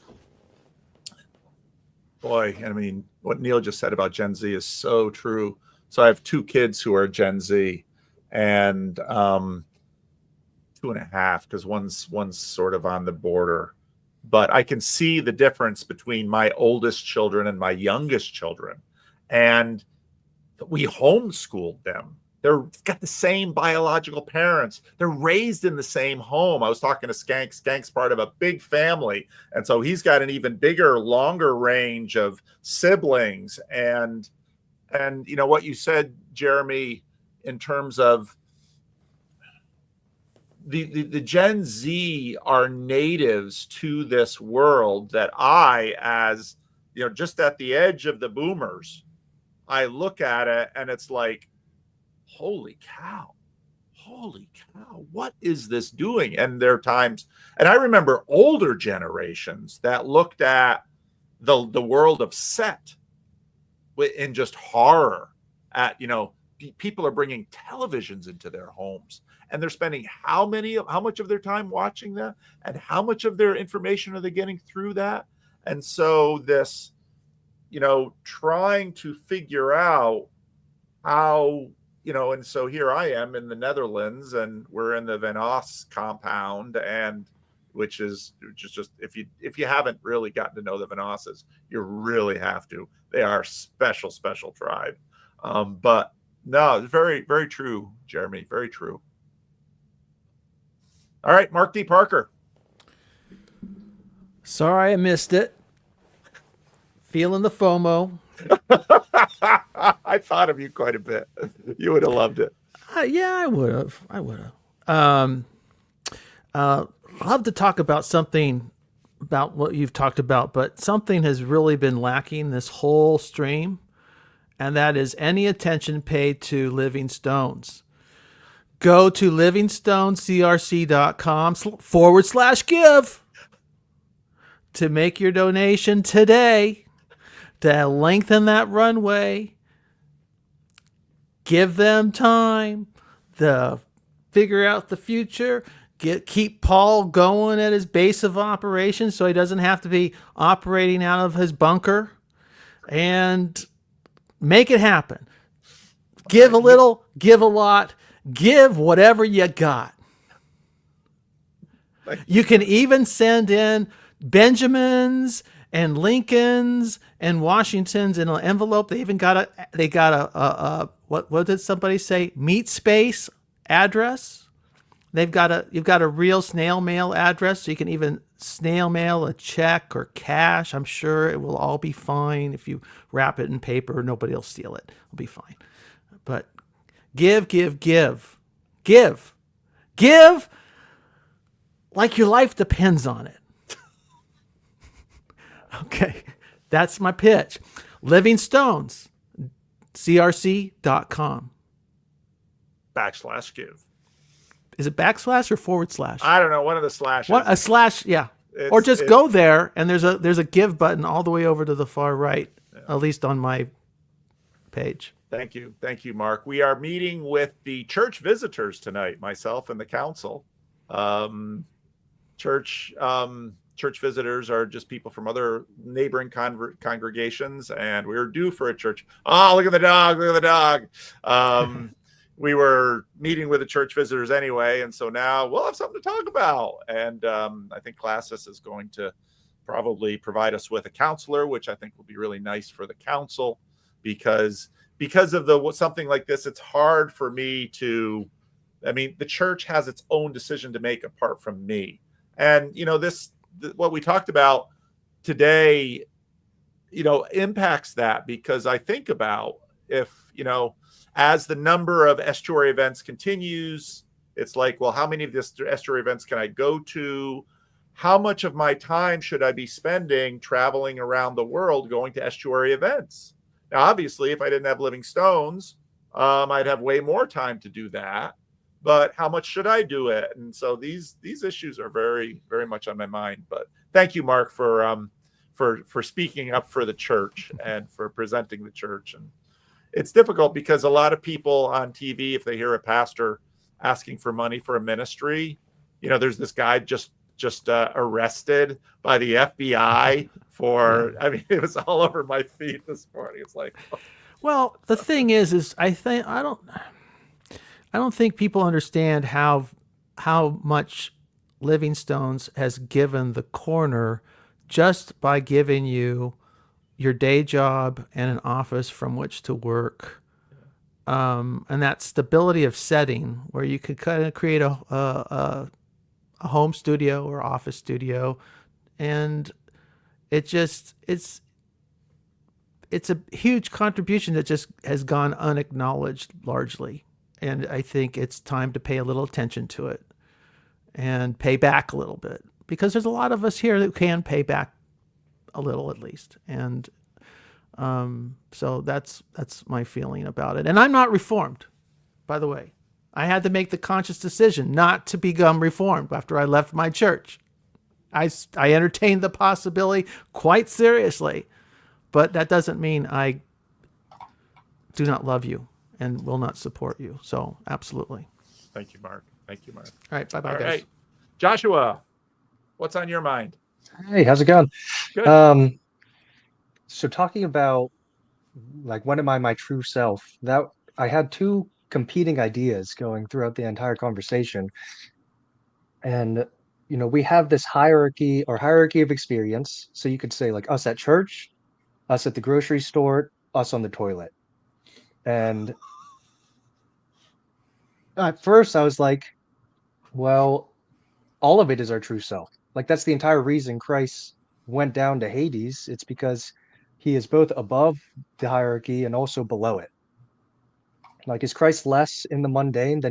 boy, I mean, what Neil just said about Gen Z is so true. So I have two kids who are Gen Z, and 2.5, because one's sort of on the border. But I can see the difference between my oldest children and my youngest children, and we homeschooled them. They're got the same biological parents. They're raised in the same home. I was talking to Skank. Skank's part of a big family. And so he's got an even bigger, longer range of siblings. And what you said, Jeremy, in terms of the Gen Z are natives to this world that I, as, just at the edge of the boomers, I look at it and it's like, holy cow, what is this doing? And there are times, and I remember older generations that looked at the world of set in just horror at, people are bringing televisions into their homes and they're spending how much of their time watching that, and how much of their information are they getting through that? And so this, trying to figure out how, and so here I am in the Netherlands, and we're in the Van Os compound, and which is just if you haven't really gotten to know the Van Osses, you really have to. They are special tribe. But no, very, very true, Jeremy. Very true. All right, Mark D. Parker. Sorry I missed it. Feeling the FOMO. I thought of you quite a bit. You would have loved it. Yeah, I would have. I would have. Love to talk about something about what you've talked about, but something has really been lacking this whole stream, and that is any attention paid to Living Stones. Go to livingstonecrc.com/give to make your donation today to lengthen that runway. Give them time to figure out the future. Keep Paul going at his base of operations so he doesn't have to be operating out of his bunker, and make it happen. Give a little, give a lot, give whatever you got. You can even send in Benjamins and Lincolns and Washingtons in an envelope. They even got a what did somebody say? Meat space address. You've got a real snail mail address, so you can even snail mail a check or cash. I'm sure it will all be fine if you wrap it in paper. Nobody will steal it. It'll be fine. But give like your life depends on it. Okay, that's my pitch. Living Stones, crc.com. /give. Is it backslash or forward slash? I don't know. One of the slashes. What a slash, yeah. Or just go there and there's a give button all the way over to the far right, at least on my page. Thank you, Mark. We are meeting with the church visitors tonight. Myself and the council. Church visitors are just people from other neighboring congregations, and we're due for a church. Oh, look at the dog! Look at the dog! We were meeting with the church visitors anyway, and so now we'll have something to talk about. And I think Classis is going to probably provide us with a counselor, which I think will be really nice for the council, because of something like this, it's hard for me to. I mean, the church has its own decision to make apart from me, and what we talked about today, impacts that, because I think about if as the number of estuary events continues, it's like, well, how many of these estuary events can I go to? How much of my time should I be spending traveling around the world going to estuary events? Now, obviously, if I didn't have Living Stones, I'd have way more time to do that. But how much should I do it? And so these issues are very, very much on my mind. But thank you, Mark, for speaking up for the church and for presenting the church. And it's difficult because a lot of people on TV, if they hear a pastor asking for money for a ministry, there's this guy just arrested by the FBI for. I mean, it was all over my feed this morning. It's like, well, the thing is I don't think people understand how much Living Stones has given the corner just by giving you your day job and an office from which to work, and that stability of setting where you could kind of create a home studio or office studio, and it's a huge contribution that just has gone unacknowledged largely. And I think it's time to pay a little attention to it and pay back a little bit, because there's a lot of us here that can pay back a little at least. And so that's my feeling about it. And I'm not Reformed, by the way. I had to make the conscious decision not to become Reformed after I left my church. I entertained the possibility quite seriously, but that doesn't mean I do not love you and will not support you. So absolutely. Thank you, Mark. All right. Bye-bye, guys. Right. Joshua, what's on your mind? Hey, how's it going? Good. So talking about like when am I my true self, that I had two competing ideas going throughout the entire conversation. And we have this hierarchy of experience. So you could say like us at church, us at the grocery store, us on the toilet. And at first I was like, well, all of it is our true self. Like that's the entire reason Christ went down to Hades. It's because he is both above the hierarchy and also below it. Like, is Christ less in the mundane than